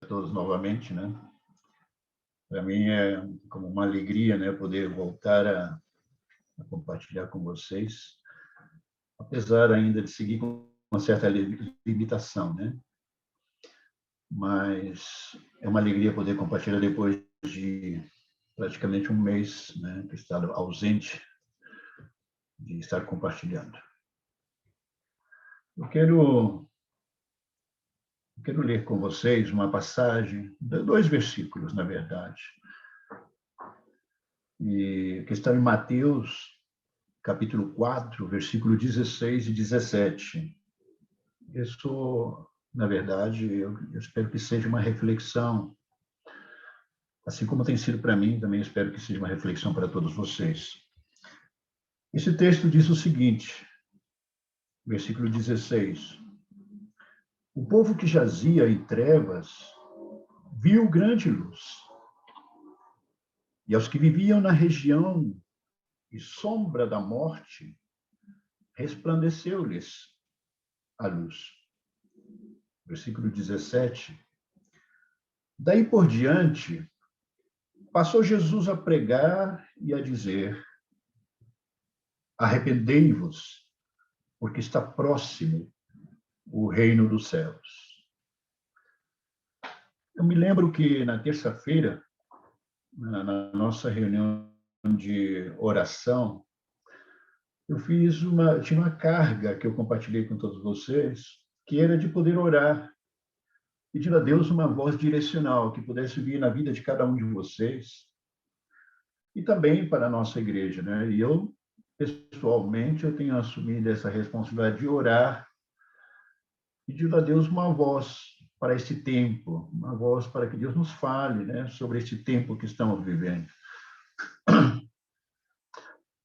a todos novamente, né? Para mim é como uma alegria, né, poder voltar a compartilhar com vocês, apesar ainda de seguir com uma certa limitação, né? Mas é uma alegria poder compartilhar depois de praticamente um mês, né, que estava ausente de estar compartilhando. Eu quero ler com vocês uma passagem, dois versículos, na verdade, que estão em Mateus, capítulo 4, versículo 16 e 17. Isso, na verdade, eu espero que seja uma reflexão, assim como tem sido para mim, também espero que seja uma reflexão para todos vocês. Esse texto diz o seguinte, versículo 16: O povo que jazia em trevas viu grande luz, e aos que viviam na região e sombra da morte, resplandeceu-lhes a luz. Versículo 17. Daí por diante, passou Jesus a pregar e a dizer: Arrependei-vos, porque está próximo o reino dos céus. Eu me lembro que na terça-feira, na nossa reunião de oração, tinha uma carga que eu compartilhei com todos vocês, que era de poder orar, pedindo a Deus uma voz direcional que pudesse vir na vida de cada um de vocês e também para a nossa igreja, né? E eu, pessoalmente, eu tenho assumido essa responsabilidade de orar, pedindo a Deus uma voz para esse tempo, uma voz para que Deus nos fale, né, sobre esse tempo que estamos vivendo.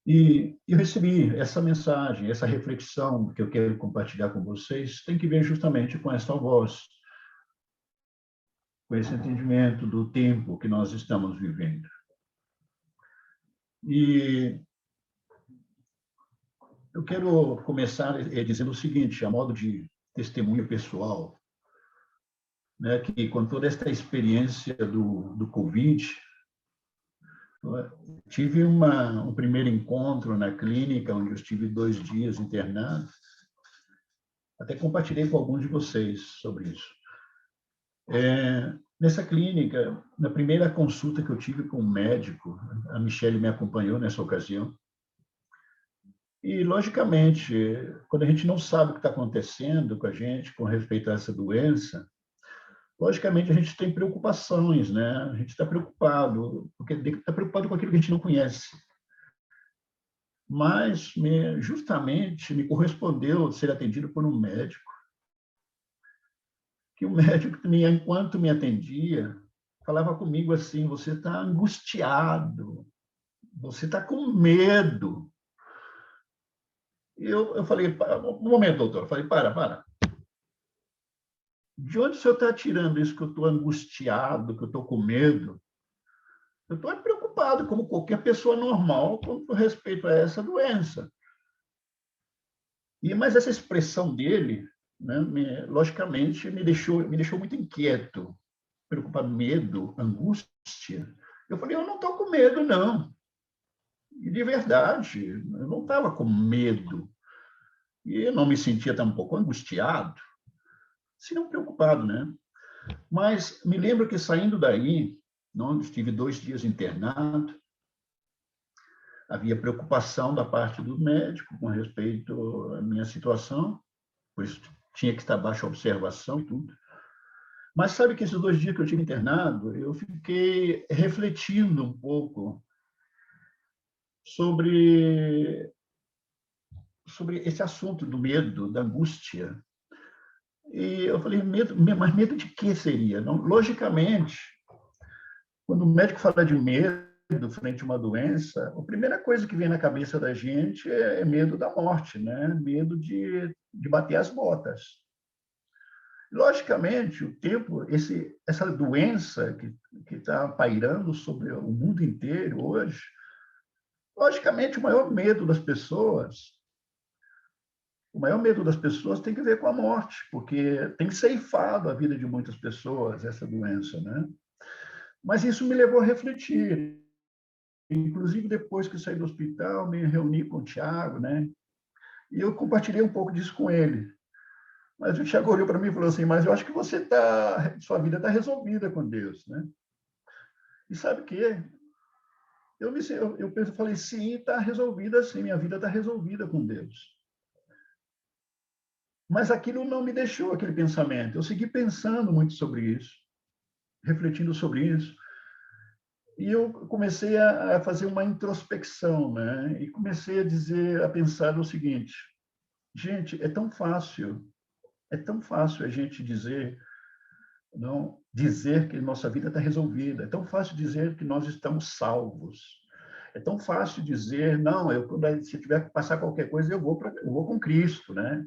E eu recebi essa mensagem, essa reflexão que eu quero compartilhar com vocês, tem que ver justamente com essa voz, com esse entendimento do tempo que nós estamos vivendo. E eu quero começar dizendo o seguinte, a modo de testemunho pessoal, né, que com toda esta experiência do Covid, tive um primeiro encontro na clínica, onde eu estive 2 dias internado. Até compartilhei com alguns de vocês sobre isso. Nessa clínica, na primeira consulta que eu tive com o médico, a Michelle me acompanhou nessa ocasião, e, logicamente, quando a gente não sabe o que está acontecendo com a gente com respeito a essa doença, logicamente a gente tem preocupações, né? A gente está preocupado, porque está preocupado com aquilo que a gente não conhece. Mas, justamente, me correspondeu ser atendido por um médico, que o médico, enquanto me atendia, falava comigo assim: você está angustiado, você está com medo. E eu falei: um momento, doutor. Eu falei: para. De onde o senhor está tirando isso que eu estou angustiado, que eu estou com medo? Eu estou preocupado, como qualquer pessoa normal, com respeito a essa doença. Mas essa expressão dele, né, logicamente, me deixou muito inquieto, preocupado, medo, angústia. Eu falei: eu não estou com medo, não. E, de verdade, eu não estava com medo. E eu não me sentia tampouco angustiado, se não preocupado, né? Mas me lembro que, saindo daí, onde estive 2 dias internado, havia preocupação da parte do médico com respeito à minha situação, pois tinha que estar abaixo observação e tudo. Mas sabe que esses 2 dias que eu tive internado, eu fiquei refletindo um pouco sobre esse assunto do medo, da angústia. E eu falei: mas medo de que seria? Não, logicamente, quando o médico fala de medo frente a uma doença, a primeira coisa que vem na cabeça da gente é medo da morte, né? Medo de bater as botas. Logicamente, o tempo, essa doença que está pairando sobre o mundo inteiro hoje, logicamente, o maior medo das pessoas O maior medo das pessoas tem que ver com a morte, porque tem ceifado a vida de muitas pessoas essa doença, né? Mas isso me levou a refletir. Inclusive, depois que eu saí do hospital, me reuni com o Tiago, né? E eu compartilhei um pouco disso com ele. Mas o Tiago olhou para mim e falou assim, mas eu acho que sua vida está resolvida com Deus, né? E sabe o quê? Eu falei, sim, está resolvida sim, minha vida está resolvida com Deus. Mas aquilo não me deixou, aquele pensamento. Eu segui pensando muito sobre isso, refletindo sobre isso. E eu comecei a fazer uma introspecção, né? E comecei a pensar o seguinte, gente, é tão fácil a gente dizer que nossa vida está resolvida, é tão fácil dizer que nós estamos salvos, é tão fácil dizer, não, se tiver que passar qualquer coisa, eu vou com Cristo, né?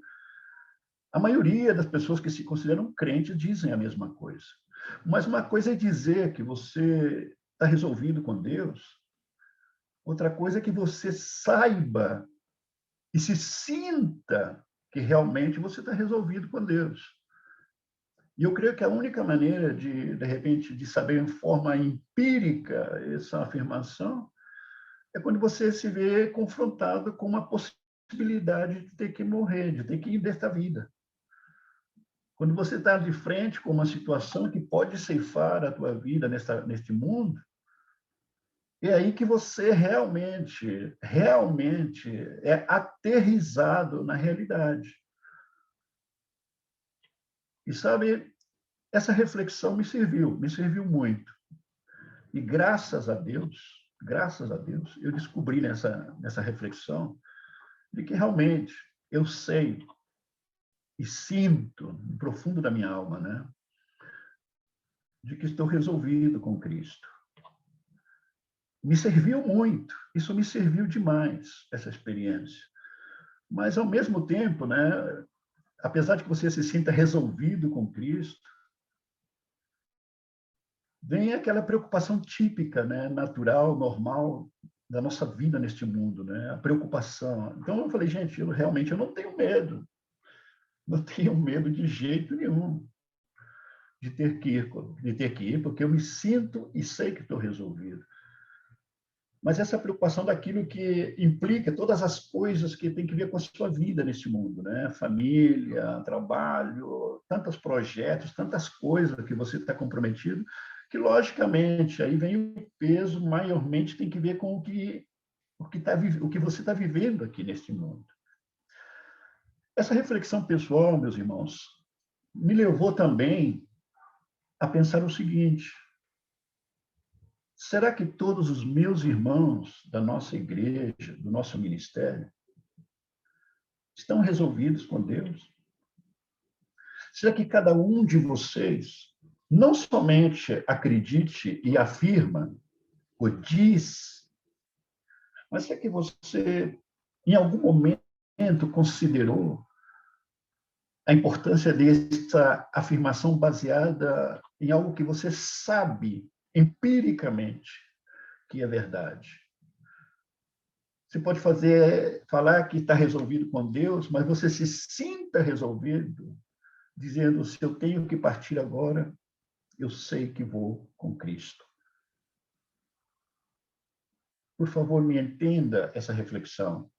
A maioria das pessoas que se consideram crentes dizem a mesma coisa. Mas uma coisa é dizer que você está resolvido com Deus, outra coisa é que você saiba e se sinta que realmente você está resolvido com Deus. E eu creio que a única maneira de repente, de saber em forma empírica essa afirmação é quando você se vê confrontado com uma possibilidade de ter que morrer, de ter que ir desta vida. Quando você está de frente com uma situação que pode ceifar a tua vida neste mundo, é aí que você realmente é aterrissado na realidade. E sabe, essa reflexão me serviu muito. E graças a Deus, eu descobri nessa reflexão de que realmente eu sei e sinto no profundo da minha alma, né, de que estou resolvido com Cristo. Me serviu muito, isso me serviu demais, essa experiência. Mas, ao mesmo tempo, né, apesar de que você se sinta resolvido com Cristo, vem aquela preocupação típica, né, natural, normal da nossa vida neste mundo, né, a preocupação. Então, eu falei, gente, eu não tenho medo, não tenho medo de jeito nenhum de ter que ir, porque eu me sinto e sei que estou resolvido. Mas essa preocupação daquilo que implica todas as coisas que tem que ver com a sua vida nesse mundo, né? Família, trabalho, tantos projetos, tantas coisas que você está comprometido, que logicamente aí vem o peso, maiormente tem que ver com o que você está vivendo aqui neste mundo. Essa reflexão pessoal, meus irmãos, me levou também a pensar o seguinte: será que todos os meus irmãos da nossa igreja, do nosso ministério, estão resolvidos com Deus? Será que cada um de vocês não somente acredite e afirma, ou diz, mas será que você, em algum momento, considerou a importância dessa afirmação baseada em algo que você sabe empiricamente que é verdade? Você pode falar que está resolvido com Deus, mas você se sinta resolvido, dizendo, se eu tenho que partir agora, eu sei que vou com Cristo. Por favor, me entenda essa reflexão.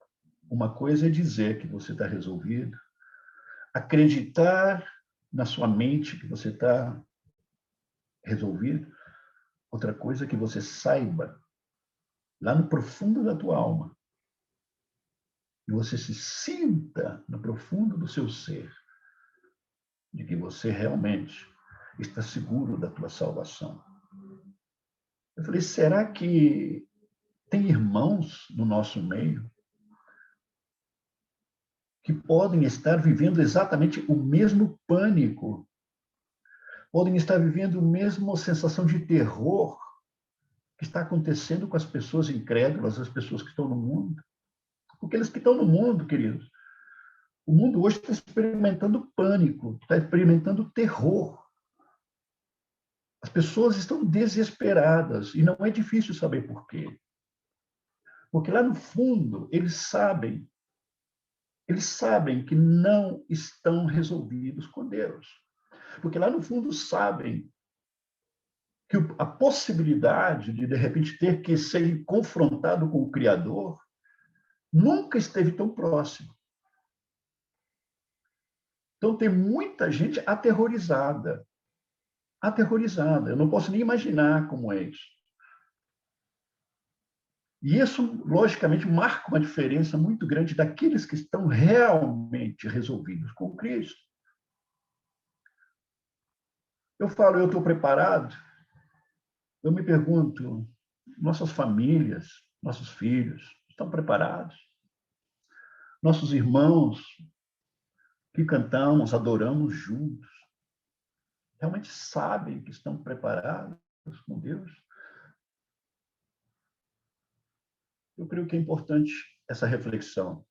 Uma coisa é dizer que você está resolvido, acreditar na sua mente que você está resolvido. Outra coisa é que você saiba, lá no profundo da tua alma, e você se sinta no profundo do seu ser, de que você realmente está seguro da tua salvação. Eu falei, será que tem irmãos no nosso meio que podem estar vivendo exatamente o mesmo pânico, podem estar vivendo a mesma sensação de terror que está acontecendo com as pessoas incrédulas, as pessoas que estão no mundo? Porque eles que estão no mundo, queridos, o mundo hoje está experimentando pânico, está experimentando terror. As pessoas estão desesperadas e não é difícil saber por quê. Porque lá no fundo, eles sabem eles sabem que não estão resolvidos com Deus. Porque lá no fundo sabem que a possibilidade de repente, ter que ser confrontado com o Criador nunca esteve tão próximo. Então, tem muita gente aterrorizada. Aterrorizada. Eu não posso nem imaginar como é isso. E isso, logicamente, marca uma diferença muito grande daqueles que estão realmente resolvidos com Cristo. Eu falo, eu estou preparado? Eu me pergunto, nossas famílias, nossos filhos, estão preparados? Nossos irmãos que cantamos, adoramos juntos, realmente sabem que estão preparados com Deus? Eu creio que é importante essa reflexão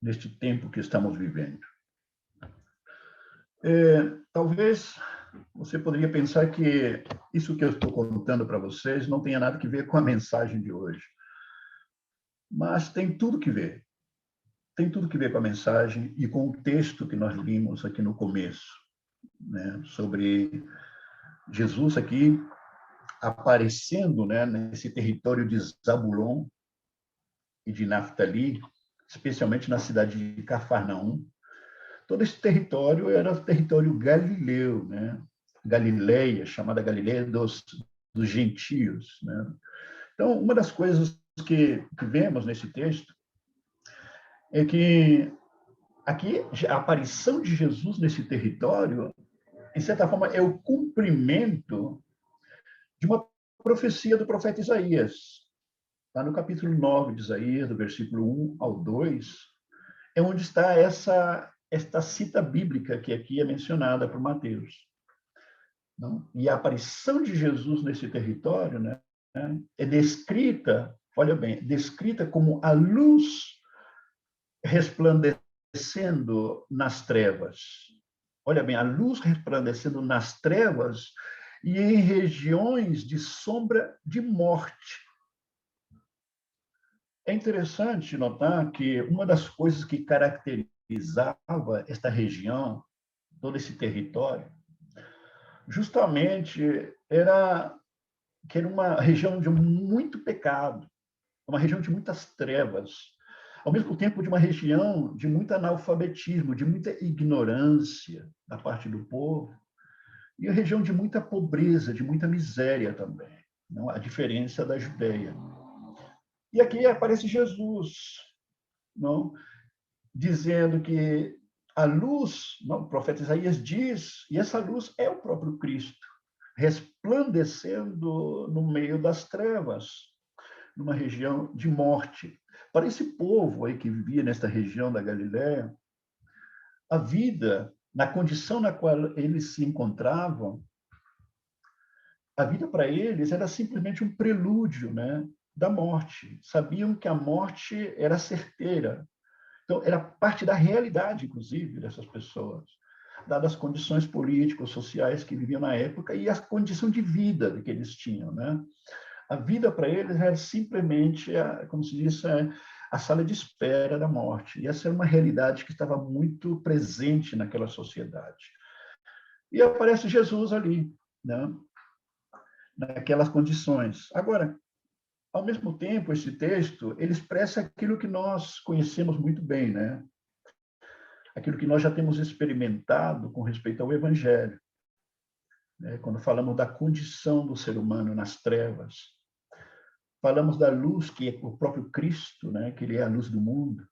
neste tempo que estamos vivendo. Talvez você poderia pensar que isso que eu estou contando para vocês não tenha nada a ver com a mensagem de hoje. Mas tem tudo que ver. Tem tudo que ver com a mensagem e com o texto que nós vimos aqui no começo, né, sobre Jesus aqui aparecendo, né, nesse território de Zabulon e de Naftali, especialmente na cidade de Cafarnaum. Todo esse território era território galileu, né? Galileia, chamada Galileia dos gentios, né? Então, uma das coisas que vemos nesse texto é que aqui a aparição de Jesus nesse território, em certa forma, é o cumprimento de uma profecia do profeta Isaías. Lá no capítulo 9 de Isaías, do versículo 1 ao 2, é onde está esta cita bíblica que aqui é mencionada por Mateus. Não? E a aparição de Jesus nesse território, né, é descrita, olha bem, descrita como a luz resplandecendo nas trevas. Olha bem, a luz resplandecendo nas trevas e em regiões de sombra de morte. É interessante notar que uma das coisas que caracterizava esta região, todo esse território, justamente era que era uma região de muito pecado, uma região de muitas trevas, ao mesmo tempo de uma região de muito analfabetismo, de muita ignorância da parte do povo, e uma região de muita pobreza, de muita miséria também, não? A diferença da Judeia. E aqui aparece Jesus, não? Dizendo que a luz, não, o profeta Isaías diz, e essa luz é o próprio Cristo, resplandecendo no meio das trevas, numa região de morte. Para esse povo aí que vivia nesta região da Galiléia, a vida, na condição na qual eles se encontravam, a vida para eles era simplesmente um prelúdio, né, da morte. Sabiam que a morte era certeira. Então, era parte da realidade, inclusive, dessas pessoas, dadas as condições políticas, sociais que viviam na época e a condição de vida que eles tinham, né? A vida para eles era simplesmente, como se diz, a sala de espera da morte. E essa era uma realidade que estava muito presente naquela sociedade. E aparece Jesus ali, né? Naquelas condições. Agora, ao mesmo tempo, esse texto, ele expressa aquilo que nós conhecemos muito bem, né? Aquilo que nós já temos experimentado com respeito ao Evangelho. Né? Quando falamos da condição do ser humano nas trevas, falamos da luz que é o próprio Cristo, né? Que ele é a luz do mundo.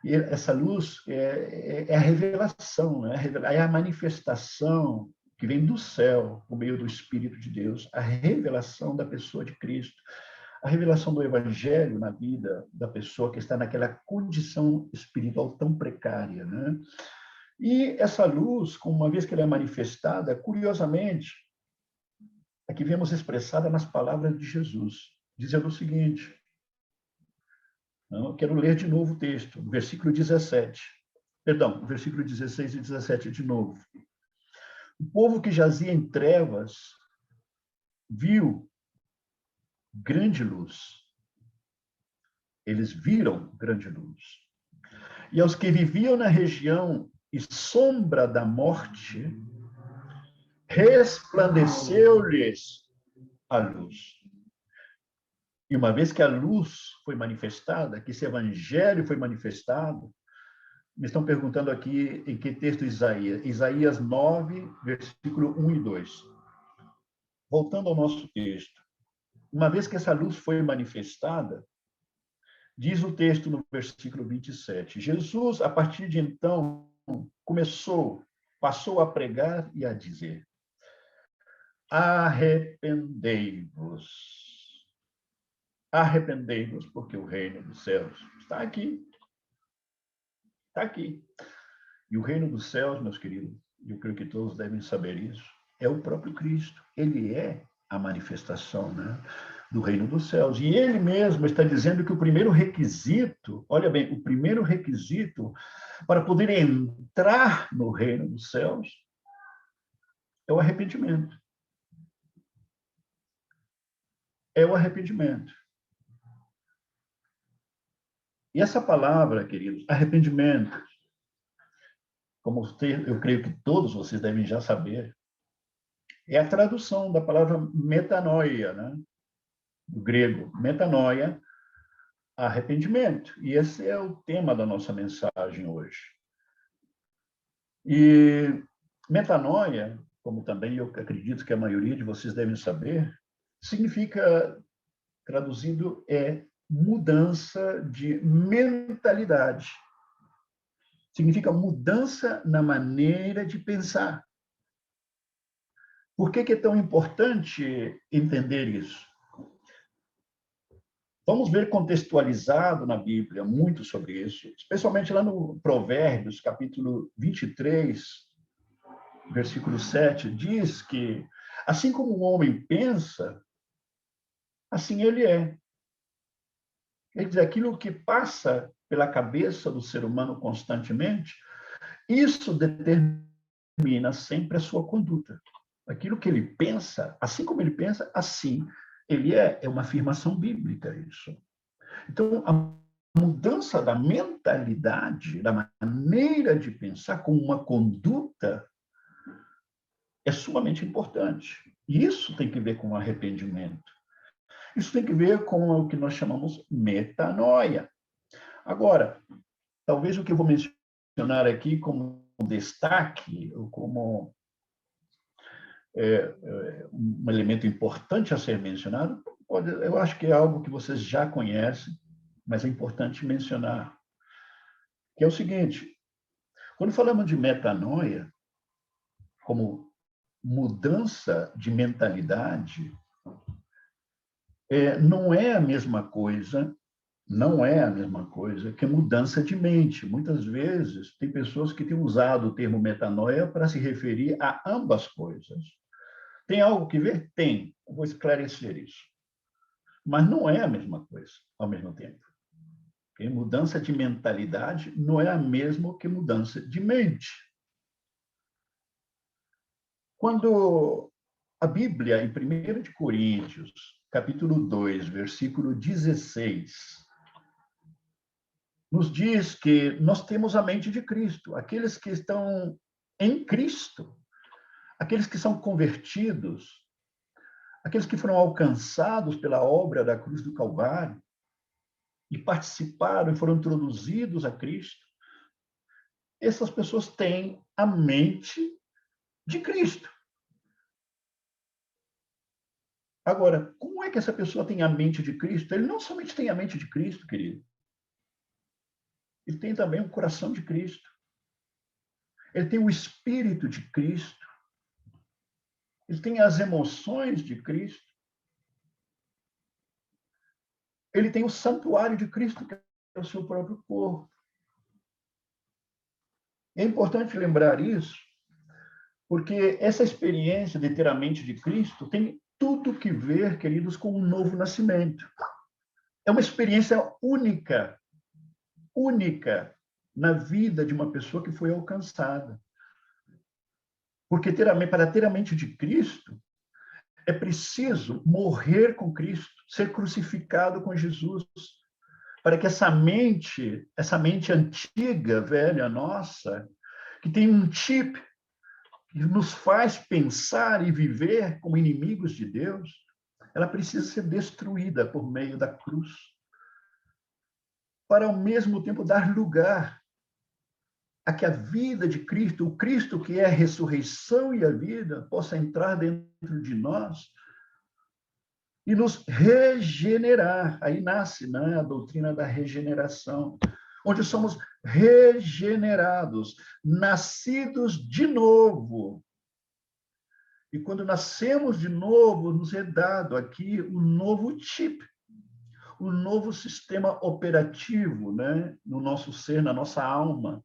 E essa luz é a revelação, né? É a manifestação que vem do céu, por meio do Espírito de Deus, a revelação da pessoa de Cristo, a revelação do Evangelho na vida da pessoa que está naquela condição espiritual tão precária, né? E essa luz, uma vez que ela é manifestada, curiosamente, aqui vemos expressada nas palavras de Jesus, dizendo o seguinte, eu quero ler de novo o texto, versículo 17. Perdão, versículo 16 e 17 de novo. O povo que jazia em trevas viu grande luz. Eles viram grande luz. E aos que viviam na região e sombra da morte, resplandeceu-lhes a luz. E uma vez que a luz foi manifestada, que esse evangelho foi manifestado, me estão perguntando aqui em que texto Isaías. Isaías 9, versículo 1 e 2. Voltando ao nosso texto. Uma vez que essa luz foi manifestada, diz o texto no versículo 27, Jesus, a partir de então, passou a pregar e a dizer: arrependei-vos. Arrependei-vos, porque o reino dos céus está aqui. Está aqui. E o reino dos céus, meus queridos, e eu creio que todos devem saber isso, é o próprio Cristo. Ele é a manifestação, né, do reino dos céus. E ele mesmo está dizendo que o primeiro requisito, olha bem, o primeiro requisito para poder entrar no reino dos céus é o arrependimento. É o arrependimento. E essa palavra, queridos, arrependimento, como eu creio que todos vocês devem já saber, é a tradução da palavra metanoia, né? Do grego, metanoia, arrependimento. E esse é o tema da nossa mensagem hoje. E metanoia, como também eu acredito que a maioria de vocês devem saber, significa, traduzido, é mudança de mentalidade. Significa mudança na maneira de pensar. Por que é tão importante entender isso? Vamos ver contextualizado na Bíblia muito sobre isso, especialmente lá no Provérbios, capítulo 23, versículo 7, diz que assim como o homem pensa, assim ele é. Quer dizer, aquilo que passa pela cabeça do ser humano constantemente, isso determina sempre a sua conduta. Aquilo que ele pensa, assim como ele pensa, assim ele é. É uma afirmação bíblica isso. Então, a mudança da mentalidade, da maneira de pensar com uma conduta é sumamente importante. E isso tem que ver com arrependimento. Isso tem que ver com o que nós chamamos metanoia. Agora, talvez o que eu vou mencionar aqui como destaque, ou como um elemento importante a ser mencionado, eu acho que é algo que vocês já conhecem, mas é importante mencionar, que é o seguinte: quando falamos de metanoia, como mudança de mentalidade, não é a mesma coisa, não é a mesma coisa que mudança de mente. Muitas vezes, tem pessoas que têm usado o termo metanoia para se referir a ambas coisas. Tem algo que ver? Tem. Eu vou esclarecer isso. Mas não é a mesma coisa, ao mesmo tempo. Porque mudança de mentalidade não é a mesma que mudança de mente. Quando a Bíblia, em 1 de Coríntios, capítulo 2, versículo 16, nos diz que nós temos a mente de Cristo. Aqueles que estão em Cristo, aqueles que são convertidos, aqueles que foram alcançados pela obra da cruz do Calvário e participaram e foram introduzidos a Cristo, essas pessoas têm a mente de Cristo. Agora, como é que essa pessoa tem a mente de Cristo? Ele não somente tem a mente de Cristo, querido. Ele tem também o coração de Cristo. Ele tem o espírito de Cristo. Ele tem as emoções de Cristo. Ele tem o santuário de Cristo, que é o seu próprio corpo. É importante lembrar isso, porque essa experiência de ter a mente de Cristo tem tudo que ver, queridos, com um novo nascimento. É uma experiência única, única na vida de uma pessoa que foi alcançada. Porque para ter a mente de Cristo, é preciso morrer com Cristo, ser crucificado com Jesus, para que essa mente antiga, velha nossa, que tem um chip que nos faz pensar e viver como inimigos de Deus, ela precisa ser destruída por meio da cruz, para ao mesmo tempo dar lugar a que a vida de Cristo, o Cristo que é a ressurreição e a vida, possa entrar dentro de nós e nos regenerar. Aí nasce, né, a doutrina da regeneração, onde somos regenerados, nascidos de novo. E quando nascemos de novo, nos é dado aqui um novo chip, um novo sistema operativo, né, no nosso ser, na nossa alma,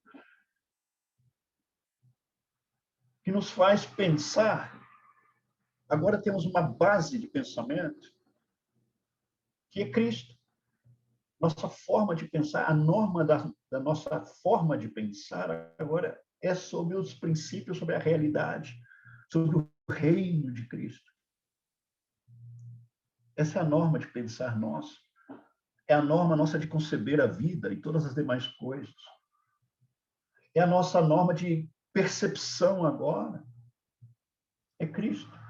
que nos faz pensar. Agora temos uma base de pensamento que é Cristo. Nossa forma de pensar, a norma da nossa forma de pensar agora é sobre os princípios, sobre a realidade, sobre o reino de Cristo. Essa é a norma de pensar nossa. É a norma nossa de conceber a vida e todas as demais coisas. É a nossa norma de percepção agora. É Cristo.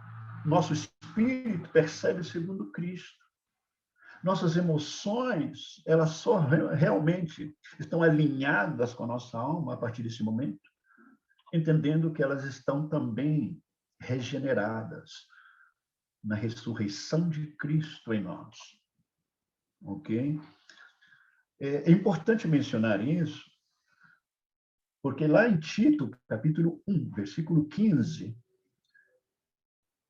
Nosso espírito percebe segundo Cristo. Nossas emoções, elas só realmente estão alinhadas com a nossa alma a partir desse momento, entendendo que elas estão também regeneradas na ressurreição de Cristo em nós. Ok? É importante mencionar isso, porque lá em Tito, capítulo 1, versículo 15,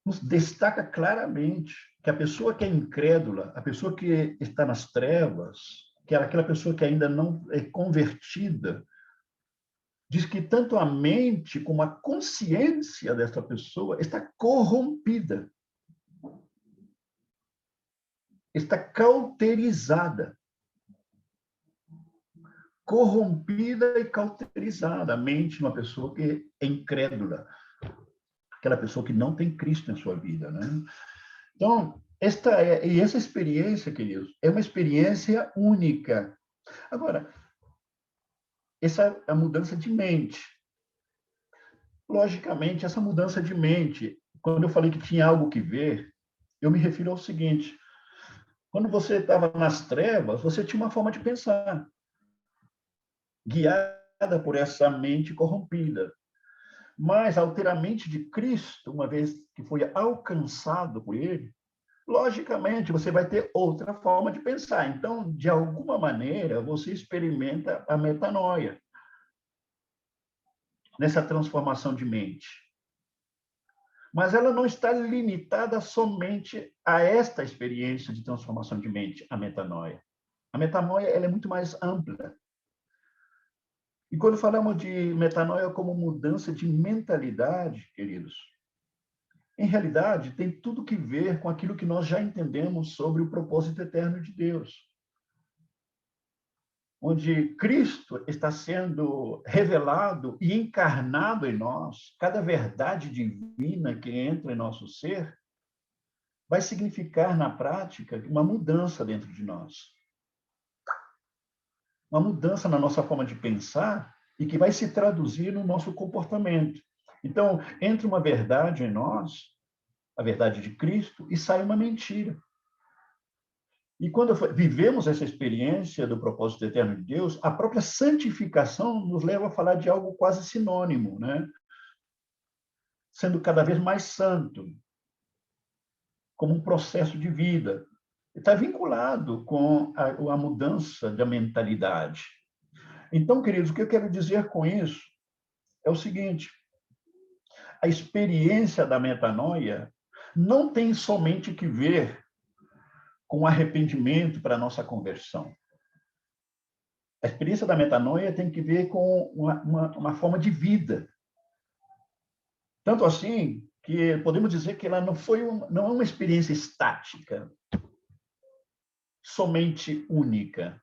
nos destaca claramente que a pessoa que é incrédula, a pessoa que está nas trevas, que é aquela pessoa que ainda não é convertida, diz que tanto a mente como a consciência dessa pessoa está corrompida, está cauterizada. Corrompida e cauterizada a mente de uma pessoa que é incrédula, aquela pessoa que não tem Cristo em sua vida, né? Então, essa experiência, queridos, é uma experiência única. Agora, essa é a mudança de mente. Logicamente, essa mudança de mente, quando eu falei que tinha algo que ver, eu me refiro ao seguinte: quando você estava nas trevas, você tinha uma forma de pensar, guiada por essa mente corrompida. Mas, ao ter a mente de Cristo, uma vez que foi alcançado por ele, logicamente, você vai ter outra forma de pensar. Então, de alguma maneira, você experimenta a metanoia nessa transformação de mente. Mas ela não está limitada somente a esta experiência de transformação de mente, a metanoia. A metanoia ela é muito mais ampla. E quando falamos de metanoia como mudança de mentalidade, queridos, em realidade, tem tudo que ver com aquilo que nós já entendemos sobre o propósito eterno de Deus. Onde Cristo está sendo revelado e encarnado em nós, cada verdade divina que entra em nosso ser, vai significar, na prática, uma mudança dentro de nós. Uma mudança na nossa forma de pensar e que vai se traduzir no nosso comportamento. Então, entra uma verdade em nós, a verdade de Cristo, e sai uma mentira. E quando vivemos essa experiência do propósito eterno de Deus, a própria santificação nos leva a falar de algo quase sinônimo, né? Sendo cada vez mais santo, como um processo de vida. Está vinculado com a mudança da mentalidade. Então, queridos, o que eu quero dizer com isso é o seguinte: a experiência da metanoia não tem somente que ver com arrependimento para a nossa conversão. A experiência da metanoia tem que ver com uma forma de vida. Tanto assim que podemos dizer que ela não é uma experiência estática, somente única.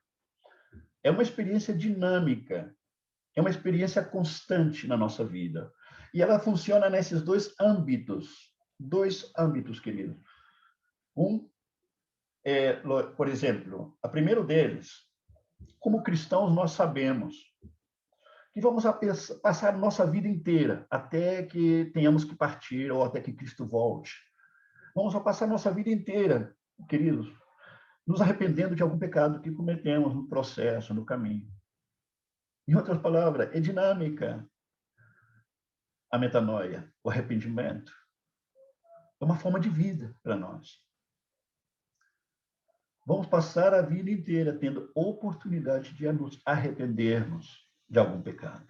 É uma experiência dinâmica, é uma experiência constante na nossa vida. E ela funciona nesses dois âmbitos, queridos. Um é, por exemplo, o primeiro deles como cristãos, nós sabemos que vamos passar nossa vida inteira até que tenhamos que partir ou até que Cristo volte. Vamos passar nossa vida inteira, queridos, nos arrependendo de algum pecado que cometemos no processo, no caminho. Em outras palavras, é dinâmica a metanoia, o arrependimento. É uma forma de vida para nós. Vamos passar a vida inteira tendo oportunidade de nos arrependermos de algum pecado.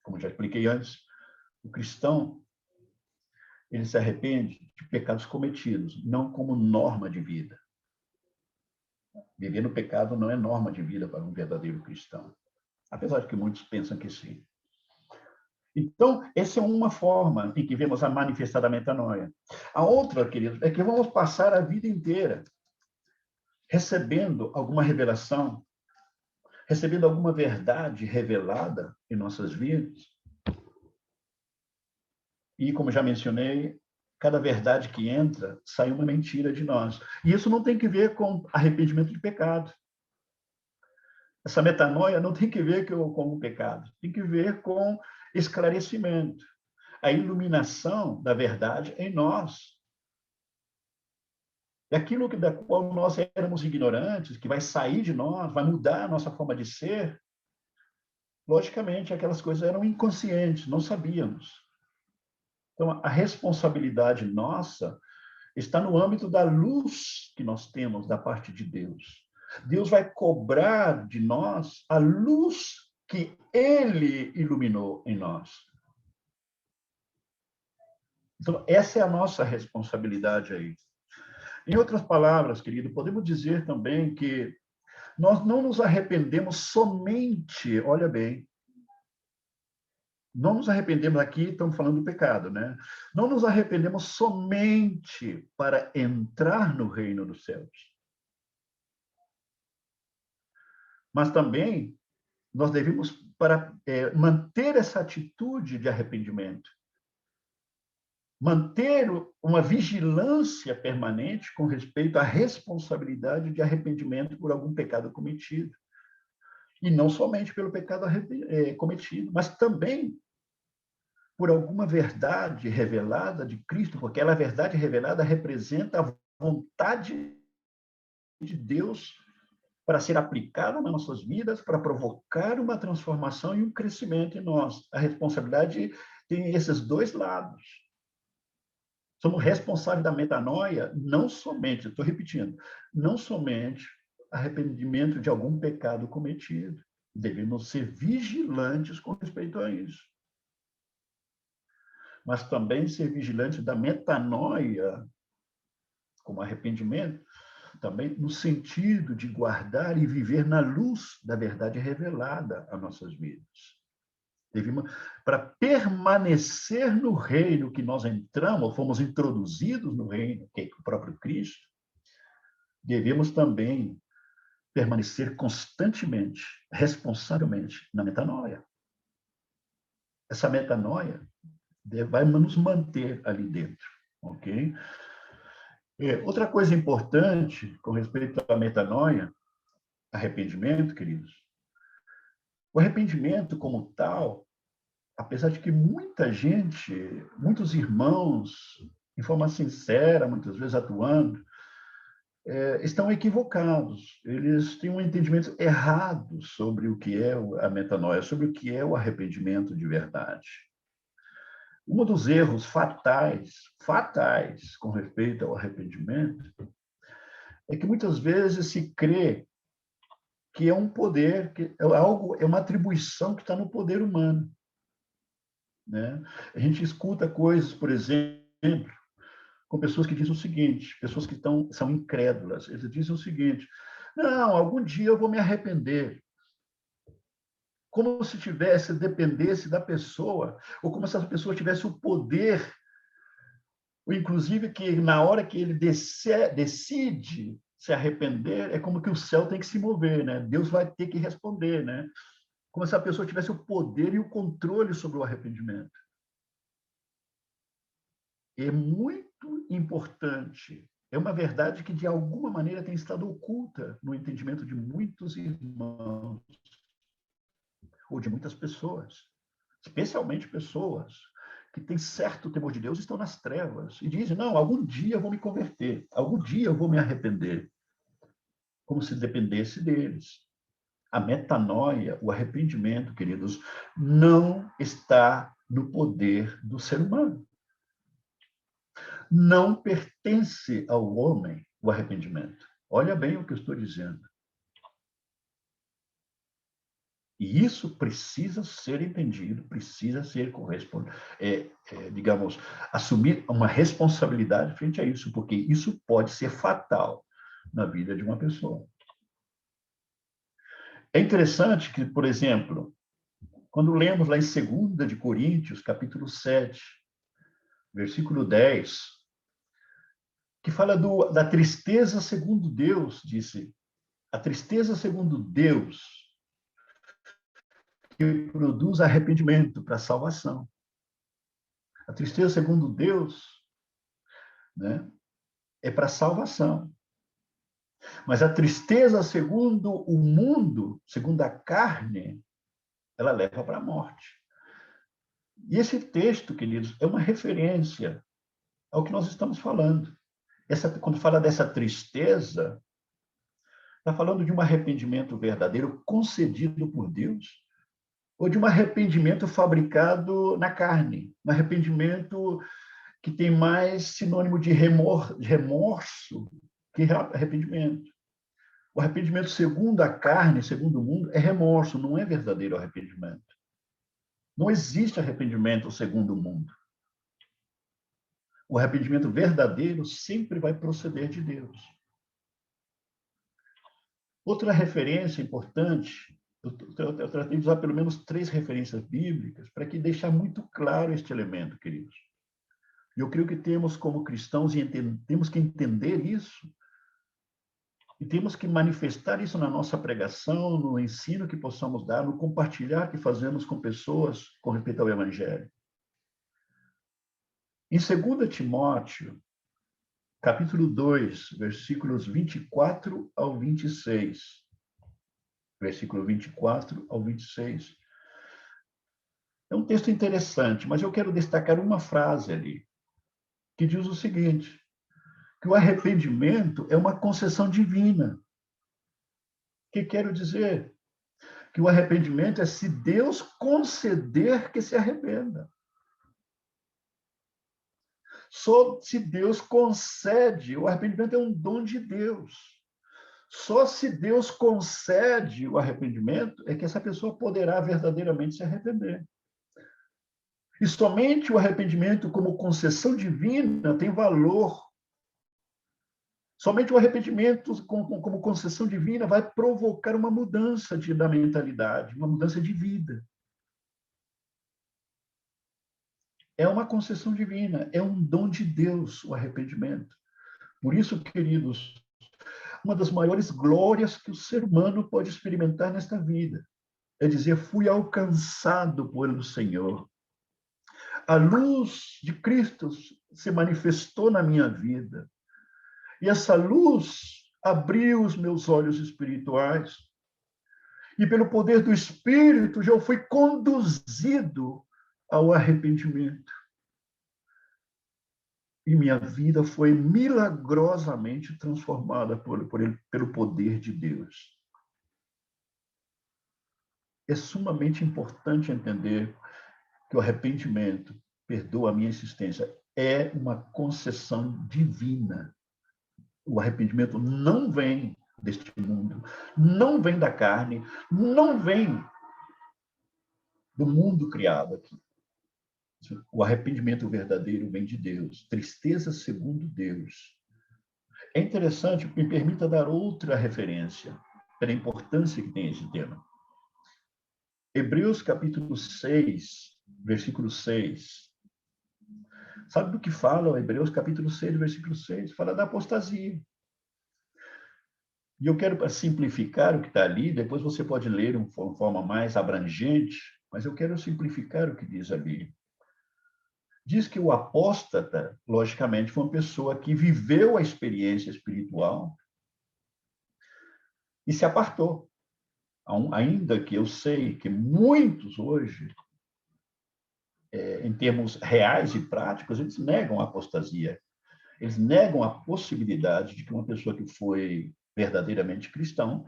Como já expliquei antes, o cristão, ele se arrepende de pecados cometidos, não como norma de vida. Viver no pecado não é norma de vida para um verdadeiro cristão, apesar de que muitos pensam que sim. Então, essa é uma forma em que vemos a manifestada metanoia. A outra, queridos, é que vamos passar a vida inteira recebendo alguma revelação, recebendo alguma verdade revelada em nossas vidas. E, como já mencionei, cada verdade que entra, sai uma mentira de nós. E isso não tem que ver com arrependimento de pecado. Essa metanoia não tem que ver com o pecado, tem que ver com esclarecimento, a iluminação da verdade em nós. E aquilo da qual nós éramos ignorantes, que vai sair de nós, vai mudar a nossa forma de ser, logicamente, aquelas coisas eram inconscientes, não sabíamos. Então, a responsabilidade nossa está no âmbito da luz que nós temos da parte de Deus. Deus vai cobrar de nós a luz que Ele iluminou em nós. Então, essa é a nossa responsabilidade aí. Em outras palavras, querido, podemos dizer também que nós não nos arrependemos somente, olha bem, não nos arrependemos aqui, estamos falando do pecado, né? Não nos arrependemos somente para entrar no reino dos céus. Mas também nós devemos para manter essa atitude de arrependimento. Manter uma vigilância permanente com respeito à responsabilidade de arrependimento por algum pecado cometido. E não somente pelo pecado cometido, mas também por alguma verdade revelada de Cristo, porque aquela verdade revelada representa a vontade de Deus para ser aplicada nas nossas vidas, para provocar uma transformação e um crescimento em nós. A responsabilidade tem esses dois lados. Somos responsáveis da metanoia, não somente, estou repetindo, não somente arrependimento de algum pecado cometido. Devemos ser vigilantes com respeito a isso. Mas também ser vigilantes da metanoia, como arrependimento, também no sentido de guardar e viver na luz da verdade revelada às nossas vidas. Devemos, para permanecer no reino que nós entramos, fomos introduzidos no reino, que é o próprio Cristo, devemos também permanecer constantemente, responsavelmente, na metanoia. Essa metanoia vai nos manter ali dentro, ok? Outra coisa importante com respeito à metanoia, arrependimento, queridos, o arrependimento como tal, apesar de que muita gente, muitos irmãos, de forma sincera, muitas vezes atuando, estão equivocados. Eles têm um entendimento errado sobre o que é a metanoia, sobre o que é o arrependimento de verdade. Um dos erros fatais com respeito ao arrependimento, é que muitas vezes se crê que é um poder, que é algo, é uma atribuição que está no poder humano, né? A gente escuta coisas, por exemplo, com pessoas que dizem o seguinte, pessoas que são incrédulas, eles dizem o seguinte: não, algum dia eu vou me arrepender. Como se dependesse da pessoa, ou como se essa pessoa tivesse o poder, ou inclusive que na hora que ele decide se arrepender, é como que o céu tem que se mover, né? Deus vai ter que responder, né? Como se a pessoa tivesse o poder e o controle sobre o arrependimento. É muito importante É uma verdade que, de alguma maneira, tem estado oculta no entendimento de muitos irmãos, ou de muitas pessoas, especialmente pessoas que têm certo temor de Deus, estão nas trevas e dizem: não, algum dia eu vou me converter, algum dia eu vou me arrepender, como se dependesse deles. A metanoia, o arrependimento, queridos, não está no poder do ser humano. Não pertence ao homem o arrependimento. Olha bem o que eu estou dizendo. E isso precisa ser entendido, precisa ser correspondido, digamos, assumir uma responsabilidade frente a isso, porque isso pode ser fatal na vida de uma pessoa. É interessante que, por exemplo, quando lemos lá em 2 de Coríntios, capítulo 7, versículo 10, que fala da tristeza segundo Deus, disse, a tristeza segundo Deus, que produz arrependimento para a salvação. A tristeza segundo Deus, né, é para a salvação. Mas a tristeza segundo o mundo, segundo a carne, ela leva para a morte. E esse texto, queridos, é uma referência ao que nós estamos falando. Quando fala dessa tristeza, está falando de um arrependimento verdadeiro concedido por Deus, ou de um arrependimento fabricado na carne, um arrependimento que tem mais sinônimo de remorso que arrependimento. O arrependimento segundo a carne, segundo o mundo, é remorso, não é verdadeiro arrependimento. Não existe arrependimento segundo o mundo. O arrependimento verdadeiro sempre vai proceder de Deus. Outra referência importante, eu tratei de usar pelo menos 3 referências bíblicas para que deixar muito claro este elemento, queridos. E eu creio que temos, como cristãos, temos que entender isso e temos que manifestar isso na nossa pregação, no ensino que possamos dar, no compartilhar que fazemos com pessoas com respeito ao Evangelho. Em 2 Timóteo, capítulo 2, versículos 24 ao 26, versículo 24 ao 26, é um texto interessante, mas eu quero destacar uma frase ali, que diz o seguinte, que o arrependimento é uma concessão divina. O que quero dizer? Que o arrependimento é se Deus conceder que se arrependa. Só se Deus concede, o arrependimento é um dom de Deus. Só se Deus concede o arrependimento é que essa pessoa poderá verdadeiramente se arrepender. E somente o arrependimento como concessão divina tem valor. Somente o arrependimento como concessão divina vai provocar uma mudança da mentalidade, uma mudança de vida. É uma concessão divina, é um dom de Deus o arrependimento. Por isso, queridos, uma das maiores glórias que o ser humano pode experimentar nesta vida é dizer: fui alcançado pelo Senhor. A luz de Cristo se manifestou na minha vida. E essa luz abriu os meus olhos espirituais. E pelo poder do Espírito, já fui conduzido ao arrependimento. E minha vida foi milagrosamente transformada pelo poder de Deus. É sumamente importante entender que o arrependimento, perdoa a minha insistência, é uma concessão divina. O arrependimento não vem deste mundo, não vem da carne, não vem do mundo criado aqui. O arrependimento verdadeiro vem de Deus, tristeza segundo Deus. É interessante, me permita dar outra referência, pela importância que tem esse tema. Hebreus capítulo 6, versículo 6. Sabe do que fala Hebreus capítulo 6, versículo 6? Fala da apostasia. E eu quero simplificar o que está ali, depois você pode ler de uma forma mais abrangente, mas eu quero simplificar o que diz ali. diz que o apóstata, logicamente, foi uma pessoa que viveu a experiência espiritual e se apartou. Ainda que eu sei que muitos hoje, em termos reais e práticos, eles negam a apostasia. Eles negam a possibilidade de que uma pessoa que foi verdadeiramente cristão